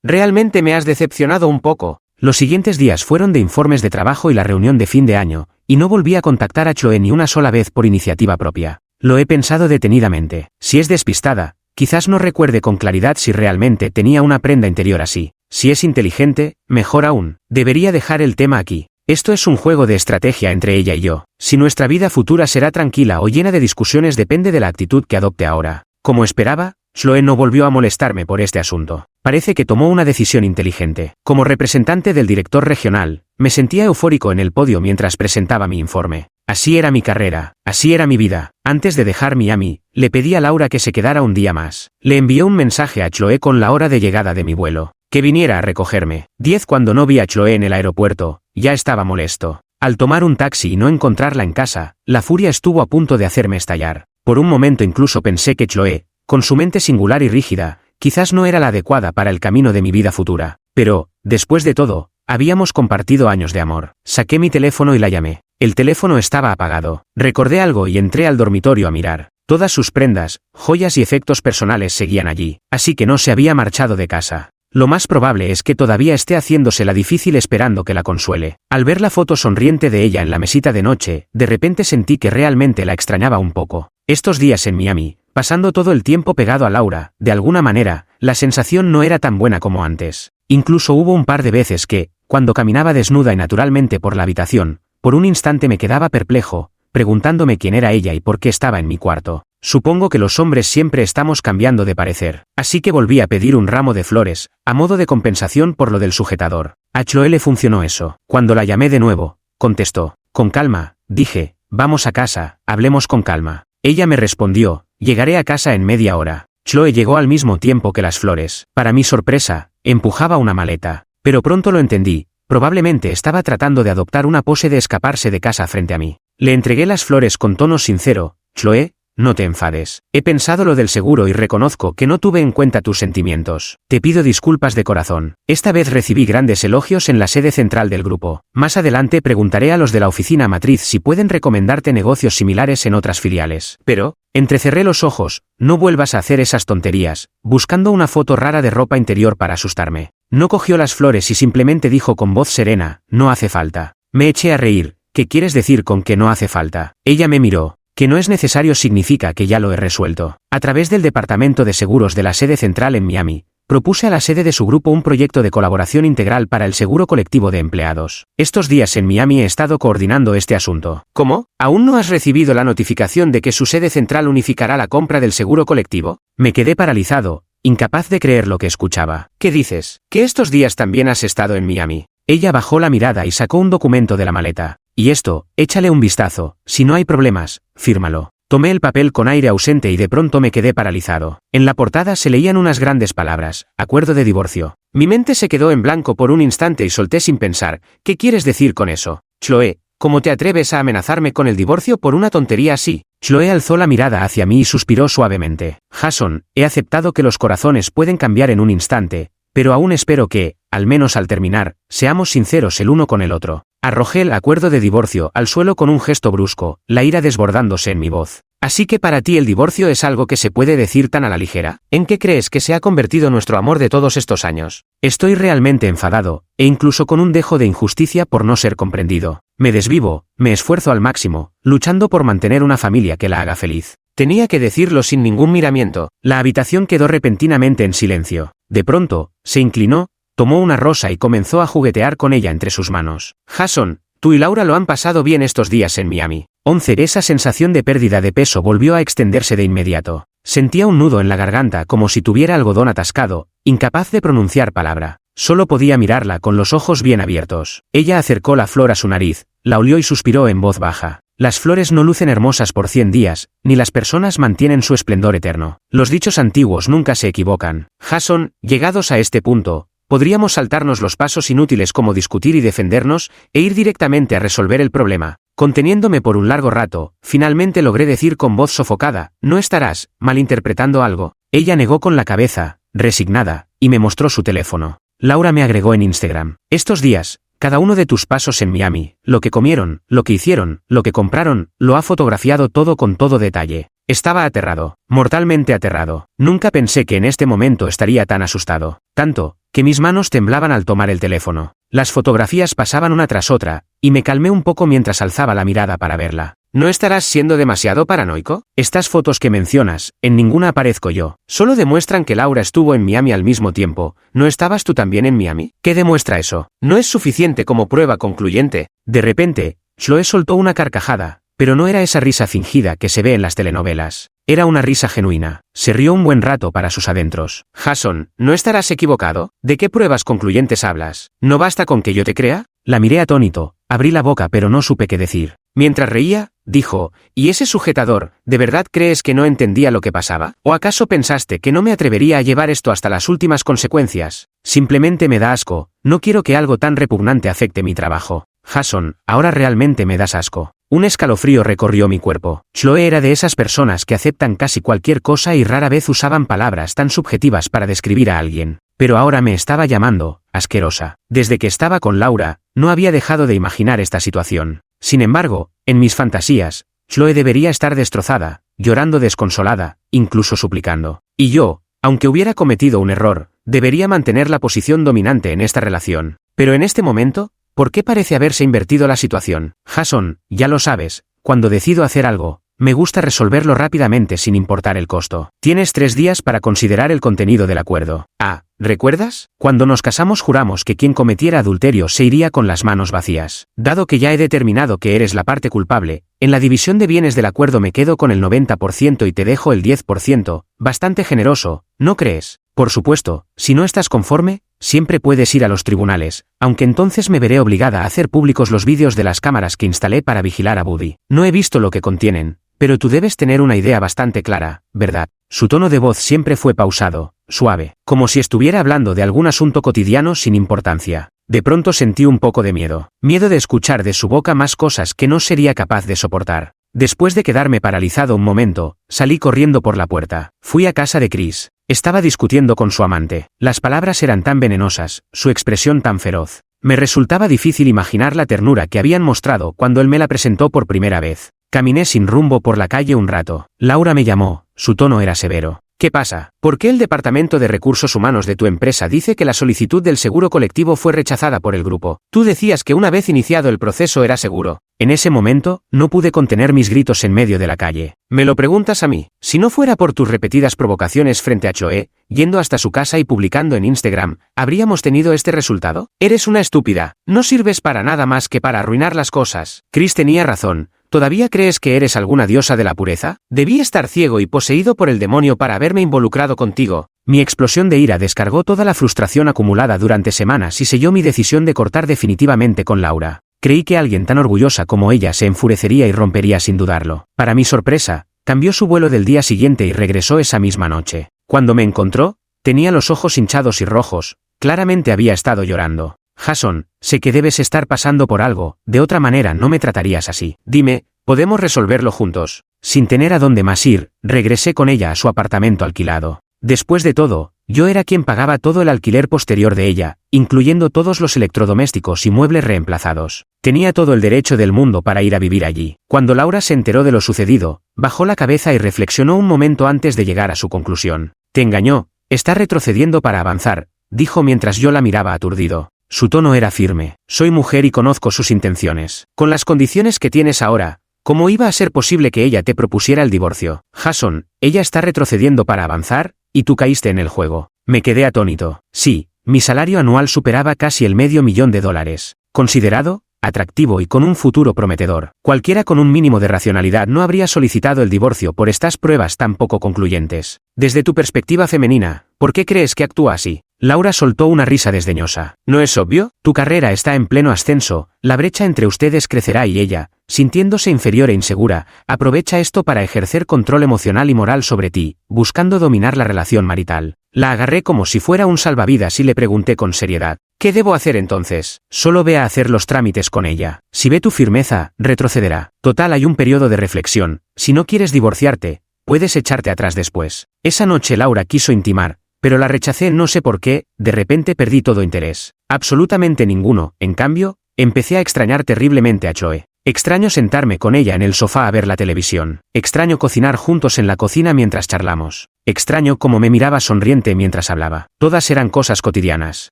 Realmente me has decepcionado un poco. Los siguientes días fueron de informes de trabajo y la reunión de fin de año, y no volví a contactar a Chloe ni una sola vez por iniciativa propia. Lo he pensado detenidamente. Si es despistada, quizás no recuerde con claridad si realmente tenía una prenda interior así. Si es inteligente, mejor aún. Debería dejar el tema aquí. Esto es un juego de estrategia entre ella y yo. Si nuestra vida futura será tranquila o llena de discusiones depende de la actitud que adopte ahora. Como esperaba, Chloe no volvió a molestarme por este asunto. Parece que tomó una decisión inteligente. Como representante del director regional, me sentía eufórico en el podio mientras presentaba mi informe. Así era mi carrera, así era mi vida. Antes de dejar Miami, le pedí a Laura que se quedara un día más. Le envié un mensaje a Chloe con la hora de llegada de mi vuelo. Que viniera a recogerme. 10 cuando no vi a Chloe en el aeropuerto, ya estaba molesto. Al tomar un taxi y no encontrarla en casa, la furia estuvo a punto de hacerme estallar. Por un momento incluso pensé que Chloe, con su mente singular y rígida, quizás no era la adecuada para el camino de mi vida futura. Pero, después de todo, habíamos compartido años de amor. Saqué mi teléfono y la llamé. El teléfono estaba apagado. Recordé algo y entré al dormitorio a mirar. Todas sus prendas, joyas y efectos personales seguían allí, así que no se había marchado de casa. Lo más probable es que todavía esté haciéndose la difícil esperando que la consuele. Al ver la foto sonriente de ella en la mesita de noche, de repente sentí que realmente la extrañaba un poco. Estos días en Miami, pasando todo el tiempo pegado a Laura, de alguna manera, la sensación no era tan buena como antes. Incluso hubo un par de veces que, cuando caminaba desnuda y naturalmente por la habitación, por un instante me quedaba perplejo, preguntándome quién era ella y por qué estaba en mi cuarto. Supongo que los hombres siempre estamos cambiando de parecer, así que volví a pedir un ramo de flores, a modo de compensación por lo del sujetador. A Chloe le funcionó eso. Cuando la llamé de nuevo, contestó. Con calma, dije, vamos a casa, hablemos con calma. Ella me respondió, llegaré a casa en media hora. Chloe llegó al mismo tiempo que las flores. Para mi sorpresa, empujaba una maleta. Pero pronto lo entendí, probablemente estaba tratando de adoptar una pose de escaparse de casa frente a mí. Le entregué las flores con tono sincero. Chloe, no te enfades. He pensado lo del seguro y reconozco que no tuve en cuenta tus sentimientos. Te pido disculpas de corazón. Esta vez recibí grandes elogios en la sede central del grupo. Más adelante preguntaré a los de la oficina matriz si pueden recomendarte negocios similares en otras filiales. Pero, entrecerré los ojos, no vuelvas a hacer esas tonterías, buscando una foto rara de ropa interior para asustarme. No cogió las flores y simplemente dijo con voz serena, no hace falta. Me eché a reír. ¿Qué quieres decir con que no hace falta? Ella me miró. Que no es necesario significa que ya lo he resuelto. A través del departamento de seguros de la sede central en Miami, propuse a la sede de su grupo un proyecto de colaboración integral para el seguro colectivo de empleados. Estos días en Miami he estado coordinando este asunto. ¿Cómo? ¿Aún no has recibido la notificación de que su sede central unificará la compra del seguro colectivo? Me quedé paralizado, incapaz de creer lo que escuchaba. ¿Qué dices? ¿Que estos días también has estado en Miami? Ella bajó la mirada y sacó un documento de la maleta. Y esto, échale un vistazo, si no hay problemas, fírmalo. Tomé el papel con aire ausente y de pronto me quedé paralizado. En la portada se leían unas grandes palabras, acuerdo de divorcio. Mi mente se quedó en blanco por un instante y solté sin pensar, ¿qué quieres decir con eso? Chloe, ¿cómo te atreves a amenazarme con el divorcio por una tontería así? Chloe alzó la mirada hacia mí y suspiró suavemente. Jason, he aceptado que los corazones pueden cambiar en un instante, pero aún espero que, al menos al terminar, seamos sinceros el uno con el otro. Arrojé el acuerdo de divorcio al suelo con un gesto brusco, la ira desbordándose en mi voz. ¿Así que para ti el divorcio es algo que se puede decir tan a la ligera? ¿En qué crees que se ha convertido nuestro amor de todos estos años? Estoy realmente enfadado, e incluso con un dejo de injusticia por no ser comprendido. Me desvivo, me esfuerzo al máximo, luchando por mantener una familia que la haga feliz. Tenía que decirlo sin ningún miramiento. La habitación quedó repentinamente en silencio. De pronto, se inclinó, tomó una rosa y comenzó a juguetear con ella entre sus manos. Jason, tú y Laura lo han pasado bien estos días en Miami. 11. Esa sensación de pérdida de peso volvió a extenderse de inmediato. Sentía un nudo en la garganta como si tuviera algodón atascado, incapaz de pronunciar palabra. Solo podía mirarla con los ojos bien abiertos. Ella acercó la flor a su nariz, la olió y suspiró en voz baja. Las flores no lucen hermosas por 100 días, ni las personas mantienen su esplendor eterno. Los dichos antiguos nunca se equivocan. Jason, llegados a este punto, podríamos saltarnos los pasos inútiles como discutir y defendernos, e ir directamente a resolver el problema. Conteniéndome por un largo rato, finalmente logré decir con voz sofocada, ¿no estarás malinterpretando algo? Ella negó con la cabeza, resignada, y me mostró su teléfono. Laura me agregó en Instagram. Estos días, Cada uno de tus pasos en Miami, lo que comieron, lo que hicieron, lo que compraron, lo ha fotografiado todo con todo detalle. Estaba aterrado, mortalmente aterrado. Nunca pensé que en este momento estaría tan asustado. Tanto, que mis manos temblaban al tomar el teléfono. Las fotografías pasaban una tras otra, y me calmé un poco mientras alzaba la mirada para verla. ¿No estarás siendo demasiado paranoico? Estas fotos que mencionas, en ninguna aparezco yo. Solo demuestran que Laura estuvo en Miami al mismo tiempo. ¿No estabas tú también en Miami? ¿Qué demuestra eso? No es suficiente como prueba concluyente. De repente, Chloe soltó una carcajada, pero no era esa risa fingida que se ve en las telenovelas. Era una risa genuina. Se rió un buen rato para sus adentros. Jason, ¿no estarás equivocado? ¿De qué pruebas concluyentes hablas? ¿No basta con que yo te crea? La miré atónito, abrí la boca pero no supe qué decir. Mientras reía, dijo, ¿y ese sujetador, de verdad crees que no entendía lo que pasaba? ¿O acaso pensaste que no me atrevería a llevar esto hasta las últimas consecuencias? Simplemente me da asco, no quiero que algo tan repugnante afecte mi trabajo. Jason, ahora realmente me das asco. Un escalofrío recorrió mi cuerpo. Chloe era de esas personas que aceptan casi cualquier cosa y rara vez usaban palabras tan subjetivas para describir a alguien. Pero ahora me estaba llamando asquerosa. Desde que estaba con Laura, no había dejado de imaginar esta situación. Sin embargo, en mis fantasías, Chloe debería estar destrozada, llorando desconsolada, incluso suplicando. Y yo, aunque hubiera cometido un error, debería mantener la posición dominante en esta relación. Pero en este momento, ¿por qué parece haberse invertido la situación? Jason, ya lo sabes, cuando decido hacer algo, me gusta resolverlo rápidamente sin importar el costo. Tienes 3 días para considerar el contenido del acuerdo. Ah, ¿recuerdas? Cuando nos casamos juramos que quien cometiera adulterio se iría con las manos vacías. Dado que ya he determinado que eres la parte culpable, en la división de bienes del acuerdo me quedo con el 90% y te dejo el 10%, bastante generoso, ¿no crees? Por supuesto, si no estás conforme, siempre puedes ir a los tribunales, aunque entonces me veré obligada a hacer públicos los vídeos de las cámaras que instalé para vigilar a Buddy. No he visto lo que contienen, pero tú debes tener una idea bastante clara, ¿verdad? Su tono de voz siempre fue pausado, suave, como si estuviera hablando de algún asunto cotidiano sin importancia. De pronto sentí un poco de miedo de escuchar de su boca más cosas que no sería capaz de soportar. Después de quedarme paralizado un momento, salí corriendo por la puerta. Fui a casa de Chris. Estaba discutiendo con su amante. Las palabras eran tan venenosas, su expresión tan feroz. Me resultaba difícil imaginar la ternura que habían mostrado cuando él me la presentó por primera vez. Caminé sin rumbo por la calle un rato. Laura me llamó, su tono era severo. ¿Qué pasa? ¿Por qué el Departamento de Recursos Humanos de tu empresa dice que la solicitud del seguro colectivo fue rechazada por el grupo? Tú decías que una vez iniciado el proceso era seguro. En ese momento, no pude contener mis gritos en medio de la calle. ¿Me lo preguntas a mí? Si no fuera por tus repetidas provocaciones frente a Chloe, yendo hasta su casa y publicando en Instagram, ¿habríamos tenido este resultado? Eres una estúpida. No sirves para nada más que para arruinar las cosas. Chris tenía razón. ¿Todavía crees que eres alguna diosa de la pureza? Debí estar ciego y poseído por el demonio para haberme involucrado contigo. Mi explosión de ira descargó toda la frustración acumulada durante semanas y selló mi decisión de cortar definitivamente con Laura. Creí que alguien tan orgullosa como ella se enfurecería y rompería sin dudarlo. Para mi sorpresa, cambió su vuelo del día siguiente y regresó esa misma noche. Cuando me encontró, tenía los ojos hinchados y rojos, claramente había estado llorando. Jason, sé que debes estar pasando por algo, de otra manera no me tratarías así. Dime, ¿podemos resolverlo juntos? Sin tener a dónde más ir, regresé con ella a su apartamento alquilado. Después de todo, yo era quien pagaba todo el alquiler posterior de ella, incluyendo todos los electrodomésticos y muebles reemplazados. Tenía todo el derecho del mundo para ir a vivir allí. Cuando Laura se enteró de lo sucedido, bajó la cabeza y reflexionó un momento antes de llegar a su conclusión. Te engañó, está retrocediendo para avanzar, dijo mientras yo la miraba aturdido. Su tono era firme. Soy mujer y conozco sus intenciones. Con las condiciones que tienes ahora, ¿cómo iba a ser posible que ella te propusiera el divorcio? Jason, ella está retrocediendo para avanzar, y tú caíste en el juego. Me quedé atónito. Sí, mi salario anual superaba casi el $500,000. Considerado, atractivo y con un futuro prometedor. Cualquiera con un mínimo de racionalidad no habría solicitado el divorcio por estas pruebas tan poco concluyentes. Desde tu perspectiva femenina, ¿por qué crees que actúa así? Laura soltó una risa desdeñosa. ¿No es obvio? Tu carrera está en pleno ascenso, la brecha entre ustedes crecerá y ella, sintiéndose inferior e insegura, aprovecha esto para ejercer control emocional y moral sobre ti, buscando dominar la relación marital. La agarré como si fuera un salvavidas y le pregunté con seriedad. ¿Qué debo hacer entonces? Solo ve a hacer los trámites con ella. Si ve tu firmeza, retrocederá. Total, hay un periodo de reflexión. Si no quieres divorciarte, puedes echarte atrás después. Esa noche Laura quiso intimar, pero la rechacé no sé por qué, de repente perdí todo interés. Absolutamente ninguno. En cambio, empecé a extrañar terriblemente a Chloe. Extraño sentarme con ella en el sofá a ver la televisión. Extraño cocinar juntos en la cocina mientras charlamos. Extraño cómo me miraba sonriente mientras hablaba. Todas eran cosas cotidianas.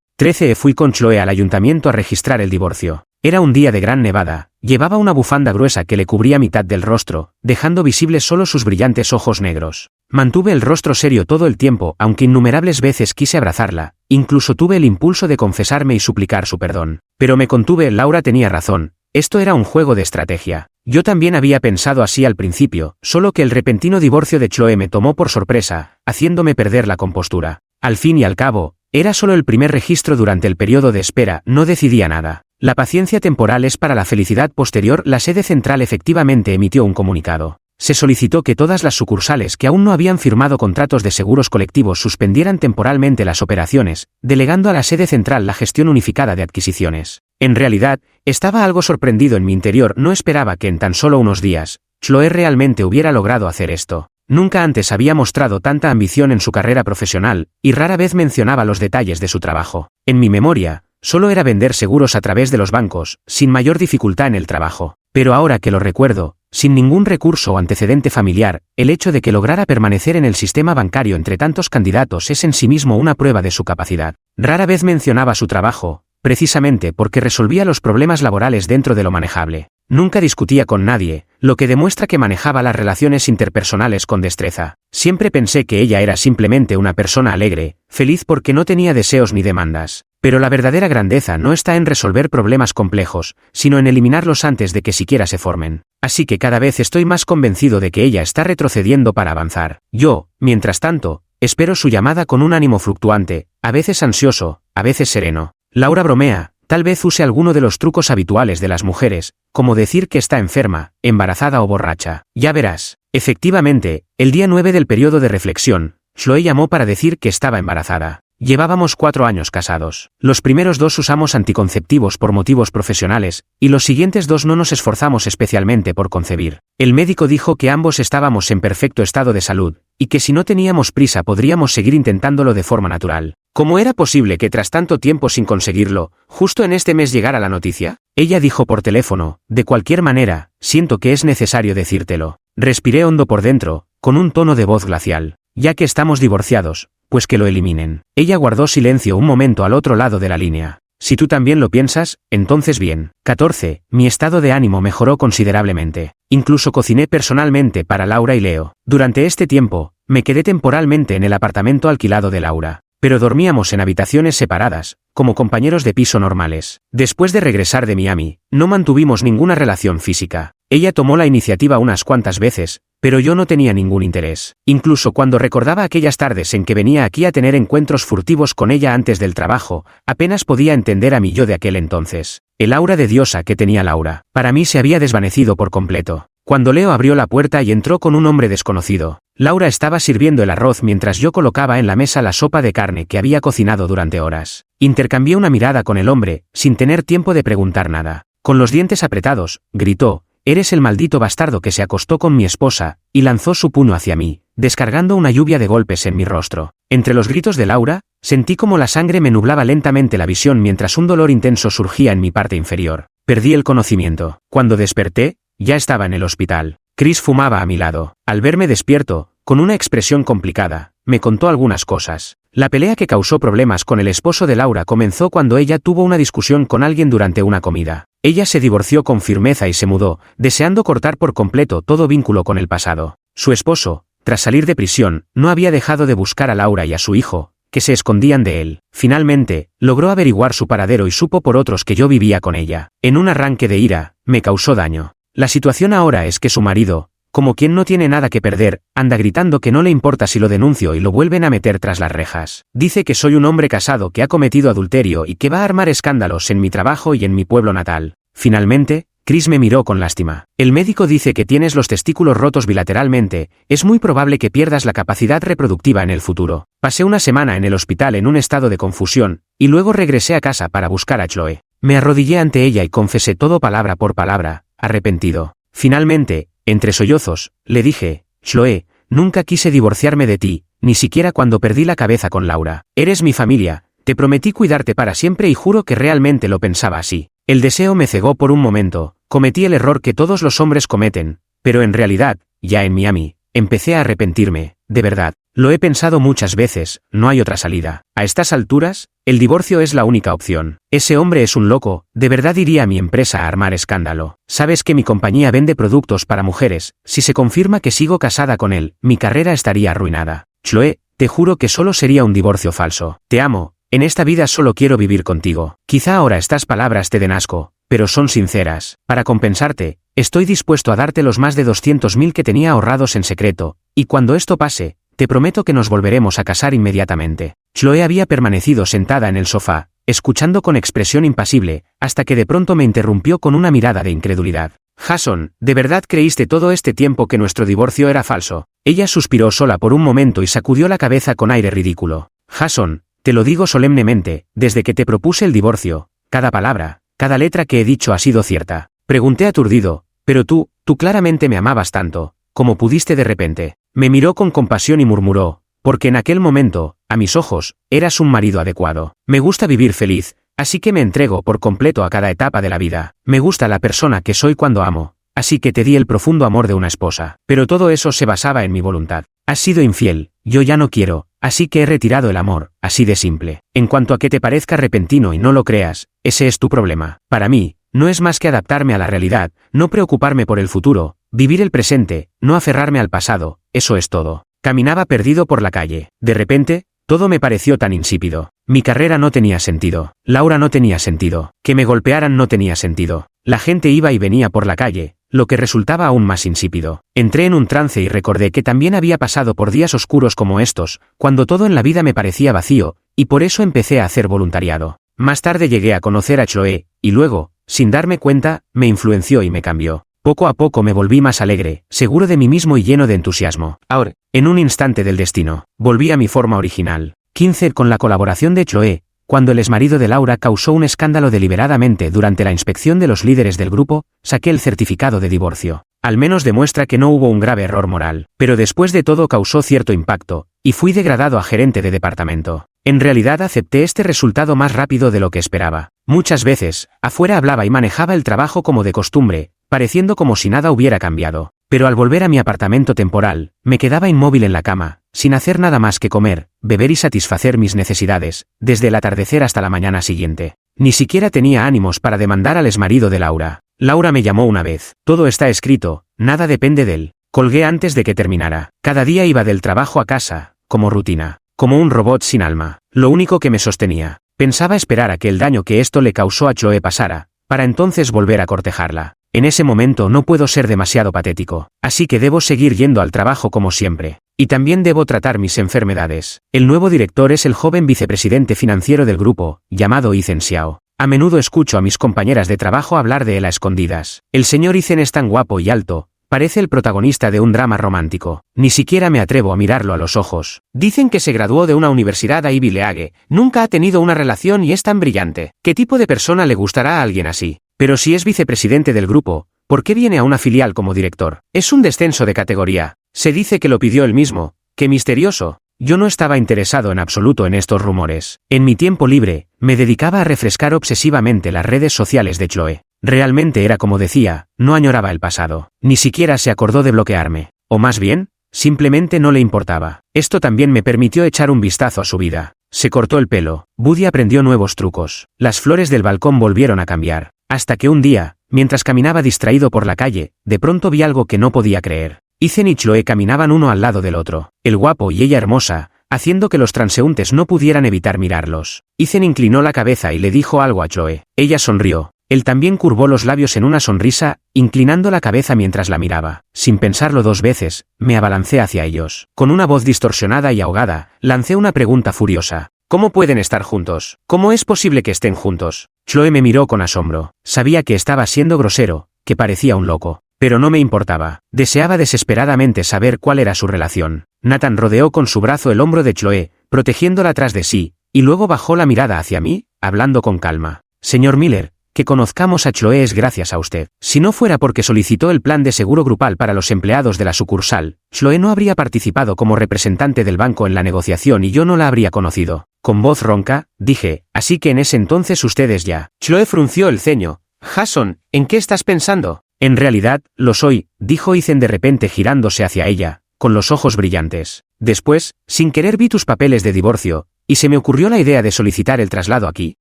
13. Fui con Chloe al ayuntamiento a registrar el divorcio. Era un día de gran nevada. Llevaba una bufanda gruesa que le cubría mitad del rostro, dejando visibles solo sus brillantes ojos negros. Mantuve el rostro serio todo el tiempo, aunque innumerables veces quise abrazarla. Incluso tuve el impulso de confesarme y suplicar su perdón. Pero me contuve. Laura tenía razón. Esto era un juego de estrategia. Yo también había pensado así al principio, solo que el repentino divorcio de Chloe me tomó por sorpresa, haciéndome perder la compostura. Al fin y al cabo, era solo el primer registro durante el periodo de espera, no decidía nada. La paciencia temporal es para la felicidad posterior. La sede central efectivamente emitió un comunicado. Se solicitó que todas las sucursales que aún no habían firmado contratos de seguros colectivos suspendieran temporalmente las operaciones, delegando a la sede central la gestión unificada de adquisiciones. En realidad, estaba algo sorprendido en mi interior. No esperaba que en tan solo unos días, Chloe realmente hubiera logrado hacer esto. Nunca antes había mostrado tanta ambición en su carrera profesional, y rara vez mencionaba los detalles de su trabajo. En mi memoria, solo era vender seguros a través de los bancos, sin mayor dificultad en el trabajo. Pero ahora que lo recuerdo, sin ningún recurso o antecedente familiar, el hecho de que lograra permanecer en el sistema bancario entre tantos candidatos es en sí mismo una prueba de su capacidad. Rara vez mencionaba su trabajo, precisamente porque resolvía los problemas laborales dentro de lo manejable. Nunca discutía con nadie, lo que demuestra que manejaba las relaciones interpersonales con destreza. Siempre pensé que ella era simplemente una persona alegre, feliz porque no tenía deseos ni demandas. Pero la verdadera grandeza no está en resolver problemas complejos, sino en eliminarlos antes de que siquiera se formen. Así que cada vez estoy más convencido de que ella está retrocediendo para avanzar. Yo, mientras tanto, espero su llamada con un ánimo fluctuante, a veces ansioso, a veces sereno. Laura bromea, tal vez use alguno de los trucos habituales de las mujeres, como decir que está enferma, embarazada o borracha. Ya verás. Efectivamente, el día 9 del periodo de reflexión, Chloe llamó para decir que estaba embarazada. Llevábamos 4 años casados. Los primeros 2 usamos anticonceptivos por motivos profesionales, y los siguientes 2 no nos esforzamos especialmente por concebir. El médico dijo que ambos estábamos en perfecto estado de salud, y que si no teníamos prisa podríamos seguir intentándolo de forma natural. ¿Cómo era posible que tras tanto tiempo sin conseguirlo, justo en este mes llegara la noticia? Ella dijo por teléfono, de cualquier manera, siento que es necesario decírtelo. Respiré hondo por dentro, con un tono de voz glacial. Ya que estamos divorciados, pues que lo eliminen. Ella guardó silencio un momento al otro lado de la línea. Si tú también lo piensas, entonces bien. 14. Mi estado de ánimo mejoró considerablemente. Incluso cociné personalmente para Laura y Leo. Durante este tiempo, me quedé temporalmente en el apartamento alquilado de Laura. Pero dormíamos en habitaciones separadas, como compañeros de piso normales. Después de regresar de Miami, no mantuvimos ninguna relación física. Ella tomó la iniciativa unas cuantas veces, pero yo no tenía ningún interés. Incluso cuando recordaba aquellas tardes en que venía aquí a tener encuentros furtivos con ella antes del trabajo, apenas podía entender a mi yo de aquel entonces. El aura de diosa que tenía Laura, para mí se había desvanecido por completo. Cuando Leo abrió la puerta y entró con un hombre desconocido, Laura estaba sirviendo el arroz mientras yo colocaba en la mesa la sopa de carne que había cocinado durante horas. Intercambié una mirada con el hombre, sin tener tiempo de preguntar nada. Con los dientes apretados, gritó: «Eres el maldito bastardo que se acostó con mi esposa», y lanzó su puño hacia mí, descargando una lluvia de golpes en mi rostro. Entre los gritos de Laura, sentí como la sangre me nublaba lentamente la visión mientras un dolor intenso surgía en mi parte inferior. Perdí el conocimiento. Cuando desperté, ya estaba en el hospital. Chris fumaba a mi lado. Al verme despierto, con una expresión complicada, me contó algunas cosas. La pelea que causó problemas con el esposo de Laura comenzó cuando ella tuvo una discusión con alguien durante una comida. Ella se divorció con firmeza y se mudó, deseando cortar por completo todo vínculo con el pasado. Su esposo, tras salir de prisión, no había dejado de buscar a Laura y a su hijo, que se escondían de él. Finalmente, logró averiguar su paradero y supo por otros que yo vivía con ella. En un arranque de ira, me causó daño. La situación ahora es que su marido, como quien no tiene nada que perder, anda gritando que no le importa si lo denuncio y lo vuelven a meter tras las rejas. Dice que soy un hombre casado que ha cometido adulterio y que va a armar escándalos en mi trabajo y en mi pueblo natal. Finalmente, Chris me miró con lástima. El médico dice que tienes los testículos rotos bilateralmente, es muy probable que pierdas la capacidad reproductiva en el futuro. Pasé una semana en el hospital en un estado de confusión, y luego regresé a casa para buscar a Chloe. Me arrodillé ante ella y confesé todo palabra por palabra, arrepentido. Finalmente, entre sollozos, le dije: «Chloe, nunca quise divorciarme de ti, ni siquiera cuando perdí la cabeza con Laura. Eres mi familia, te prometí cuidarte para siempre y juro que realmente lo pensaba así. El deseo me cegó por un momento, cometí el error que todos los hombres cometen, pero en realidad, ya en Miami, empecé a arrepentirme, de verdad. Lo he pensado muchas veces, no hay otra salida. A estas alturas, el divorcio es la única opción. Ese hombre es un loco, de verdad iría a mi empresa a armar escándalo. Sabes que mi compañía vende productos para mujeres, si se confirma que sigo casada con él, mi carrera estaría arruinada. Chloe, te juro que solo sería un divorcio falso. Te amo, en esta vida solo quiero vivir contigo. Quizá ahora estas palabras te den asco, pero son sinceras. Para compensarte, estoy dispuesto a darte los más de 200.000 que tenía ahorrados en secreto, y cuando esto pase, te prometo que nos volveremos a casar inmediatamente. Chloe había permanecido sentada en el sofá, escuchando con expresión impasible, hasta que de pronto me interrumpió con una mirada de incredulidad. Jason, ¿de verdad creíste todo este tiempo que nuestro divorcio era falso? Ella suspiró sola por un momento y sacudió la cabeza con aire ridículo. Jason, te lo digo solemnemente, desde que te propuse el divorcio, cada palabra, cada letra que he dicho ha sido cierta. Pregunté aturdido, pero tú claramente me amabas tanto, como pudiste de repente. Me miró con compasión y murmuró, porque en aquel momento, a mis ojos, eras un marido adecuado. Me gusta vivir feliz, así que me entrego por completo a cada etapa de la vida. Me gusta la persona que soy cuando amo, así que te di el profundo amor de una esposa. Pero todo eso se basaba en mi voluntad. Has sido infiel, yo ya no quiero, así que he retirado el amor, así de simple. En cuanto a que te parezca repentino y no lo creas, ese es tu problema. Para mí, no es más que adaptarme a la realidad, no preocuparme por el futuro, vivir el presente, no aferrarme al pasado, eso es todo. Caminaba perdido por la calle. De repente, todo me pareció tan insípido. Mi carrera no tenía sentido. Laura no tenía sentido. Que me golpearan no tenía sentido. La gente iba y venía por la calle, lo que resultaba aún más insípido. Entré en un trance y recordé que también había pasado por días oscuros como estos, cuando todo en la vida me parecía vacío, y por eso empecé a hacer voluntariado. Más tarde llegué a conocer a Chloe, y luego, sin darme cuenta, me influenció y me cambió. Poco a poco me volví más alegre, seguro de mí mismo y lleno de entusiasmo. Ahora, en un instante del destino, volví a mi forma original. 15. Con la colaboración de Chloe, cuando el exmarido de Laura causó un escándalo deliberadamente durante la inspección de los líderes del grupo, saqué el certificado de divorcio. Al menos demuestra que no hubo un grave error moral. Pero después de todo causó cierto impacto, y fui degradado a gerente de departamento. En realidad acepté este resultado más rápido de lo que esperaba. Muchas veces, afuera hablaba y manejaba el trabajo como de costumbre, pareciendo como si nada hubiera cambiado. Pero al volver a mi apartamento temporal, me quedaba inmóvil en la cama, sin hacer nada más que comer, beber y satisfacer mis necesidades, desde el atardecer hasta la mañana siguiente. Ni siquiera tenía ánimos para demandar al exmarido de Laura. Laura me llamó una vez. Todo está escrito, nada depende de él. Colgué antes de que terminara. Cada día iba del trabajo a casa, como rutina, como un robot sin alma. Lo único que me sostenía. Pensaba esperar a que el daño que esto le causó a Chloe pasara, para entonces volver a cortejarla. En ese momento no puedo ser demasiado patético, así que debo seguir yendo al trabajo como siempre. Y también debo tratar mis enfermedades. El nuevo director es el joven vicepresidente financiero del grupo, llamado Ethan Xiao. A menudo escucho a mis compañeras de trabajo hablar de él a escondidas. El señor Ethan es tan guapo y alto, parece el protagonista de un drama romántico. Ni siquiera me atrevo a mirarlo a los ojos. Dicen que se graduó de una universidad Ivy League, nunca ha tenido una relación y es tan brillante. ¿Qué tipo de persona le gustará a alguien así? Pero si es vicepresidente del grupo, ¿por qué viene a una filial como director? Es un descenso de categoría. Se dice que lo pidió él mismo. ¡Qué misterioso! Yo no estaba interesado en absoluto en estos rumores. En mi tiempo libre, me dedicaba a refrescar obsesivamente las redes sociales de Chloe. Realmente era como decía, no añoraba el pasado. Ni siquiera se acordó de bloquearme. O más bien, simplemente no le importaba. Esto también me permitió echar un vistazo a su vida. Se cortó el pelo. Buddy aprendió nuevos trucos. Las flores del balcón volvieron a cambiar. Hasta que un día, mientras caminaba distraído por la calle, de pronto vi algo que no podía creer. Ethan y Chloe caminaban uno al lado del otro, el guapo y ella hermosa, haciendo que los transeúntes no pudieran evitar mirarlos. Ethan inclinó la cabeza y le dijo algo a Chloe. Ella sonrió. Él también curvó los labios en una sonrisa, inclinando la cabeza mientras la miraba. Sin pensarlo dos veces, me abalancé hacia ellos. Con una voz distorsionada y ahogada, lancé una pregunta furiosa. ¿Cómo pueden estar juntos? ¿Cómo es posible que estén juntos? Chloe me miró con asombro. Sabía que estaba siendo grosero, que parecía un loco. Pero no me importaba. Deseaba desesperadamente saber cuál era su relación. Nathan rodeó con su brazo el hombro de Chloe, protegiéndola tras de sí, y luego bajó la mirada hacia mí, hablando con calma. Señor Miller, que conozcamos a Chloe es gracias a usted. Si no fuera porque solicitó el plan de seguro grupal para los empleados de la sucursal, Chloe no habría participado como representante del banco en la negociación y yo no la habría conocido. Con voz ronca, dije, así que en ese entonces ustedes ya. Chloe frunció el ceño. Jason, ¿en qué estás pensando? En realidad, lo soy, dijo Ethan de repente girándose hacia ella, con los ojos brillantes. Después, sin querer vi tus papeles de divorcio, y se me ocurrió la idea de solicitar el traslado aquí.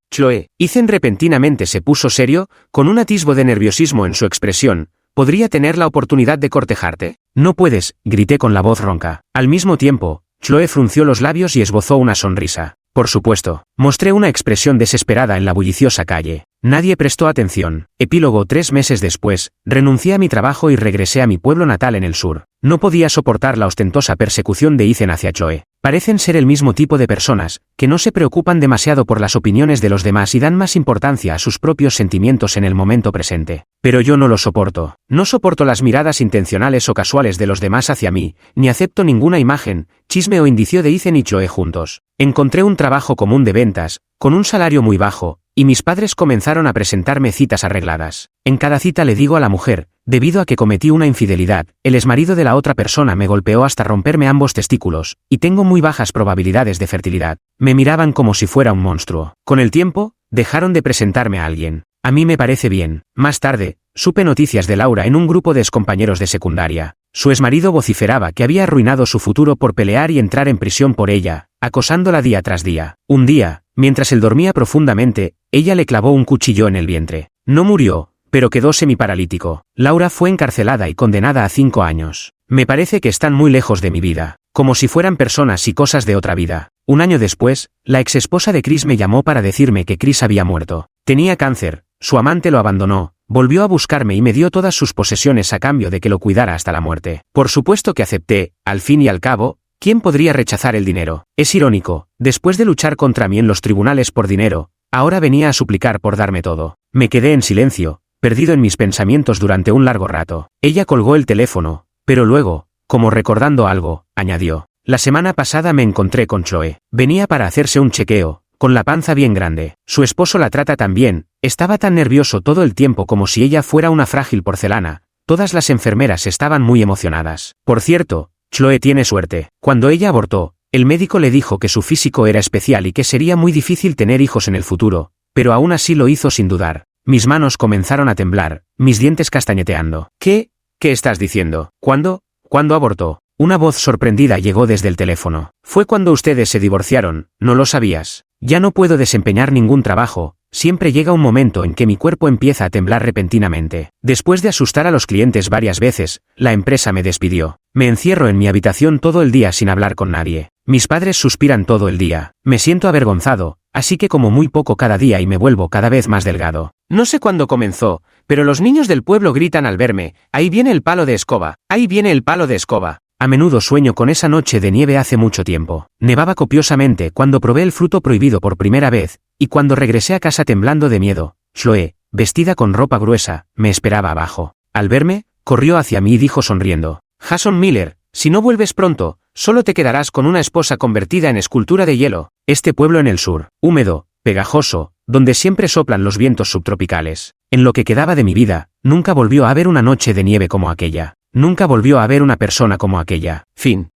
Chloe, Ethan repentinamente se puso serio, con un atisbo de nerviosismo en su expresión. ¿Podría tener la oportunidad de cortejarte? No puedes, grité con la voz ronca. Al mismo tiempo, Chloe frunció los labios y esbozó una sonrisa. Por supuesto, mostré una expresión desesperada en la bulliciosa calle. Nadie prestó atención. Epílogo 3 meses después, renuncié a mi trabajo y regresé a mi pueblo natal en el sur. No podía soportar la ostentosa persecución de Ethan hacia Chloe. Parecen ser el mismo tipo de personas, que no se preocupan demasiado por las opiniones de los demás y dan más importancia a sus propios sentimientos en el momento presente. Pero yo no lo soporto. No soporto las miradas intencionales o casuales de los demás hacia mí, ni acepto ninguna imagen, chisme o indicio de Ethan y Chloe juntos. Encontré un trabajo común de ventas, con un salario muy bajo, y mis padres comenzaron a presentarme citas arregladas. En cada cita le digo a la mujer, debido a que cometí una infidelidad, el exmarido de la otra persona me golpeó hasta romperme ambos testículos, y tengo muy bajas probabilidades de fertilidad. Me miraban como si fuera un monstruo. Con el tiempo, dejaron de presentarme a alguien. A mí me parece bien. Más tarde, supe noticias de Laura en un grupo de excompañeros de secundaria. Su exmarido vociferaba que había arruinado su futuro por pelear y entrar en prisión por ella, acosándola día tras día. Un día, mientras él dormía profundamente, ella le clavó un cuchillo en el vientre. No murió, pero quedó semiparalítico. Laura fue encarcelada y condenada a 5 años. Me parece que están muy lejos de mi vida, como si fueran personas y cosas de otra vida. Un año después, la exesposa de Chris me llamó para decirme que Chris había muerto. Tenía cáncer, su amante lo abandonó, volvió a buscarme y me dio todas sus posesiones a cambio de que lo cuidara hasta la muerte. Por supuesto que acepté, al fin y al cabo, ¿quién podría rechazar el dinero? Es irónico, después de luchar contra mí en los tribunales por dinero, ahora venía a suplicar por darme todo. Me quedé en silencio, perdido en mis pensamientos durante un largo rato. Ella colgó el teléfono, pero luego, como recordando algo, añadió. La semana pasada me encontré con Chloe. Venía para hacerse un chequeo, con la panza bien grande. Su esposo la trata tan bien, estaba tan nervioso todo el tiempo como si ella fuera una frágil porcelana. Todas las enfermeras estaban muy emocionadas. Por cierto, Chloe tiene suerte. Cuando ella abortó, el médico le dijo que su físico era especial y que sería muy difícil tener hijos en el futuro, pero aún así lo hizo sin dudar. Mis manos comenzaron a temblar, mis dientes castañeteando. ¿Qué? ¿Qué estás diciendo? ¿Cuándo? ¿Cuándo abortó? Una voz sorprendida llegó desde el teléfono. Fue cuando ustedes se divorciaron, ¿no lo sabías? Ya no puedo desempeñar ningún trabajo, siempre llega un momento en que mi cuerpo empieza a temblar repentinamente. Después de asustar a los clientes varias veces, la empresa me despidió. Me encierro en mi habitación todo el día sin hablar con nadie. Mis padres suspiran todo el día. Me siento avergonzado, así que como muy poco cada día y me vuelvo cada vez más delgado. No sé cuándo comenzó, pero los niños del pueblo gritan al verme, ahí viene el palo de escoba, ahí viene el palo de escoba. A menudo sueño con esa noche de nieve hace mucho tiempo. Nevaba copiosamente cuando probé el fruto prohibido por primera vez, y cuando regresé a casa temblando de miedo, Chloe, vestida con ropa gruesa, me esperaba abajo. Al verme, corrió hacia mí y dijo sonriendo, Jason Miller, si no vuelves pronto, solo te quedarás con una esposa convertida en escultura de hielo. Este pueblo en el sur, húmedo, pegajoso, donde siempre soplan los vientos subtropicales. En lo que quedaba de mi vida, nunca volvió a haber una noche de nieve como aquella. Nunca volvió a haber una persona como aquella. Fin.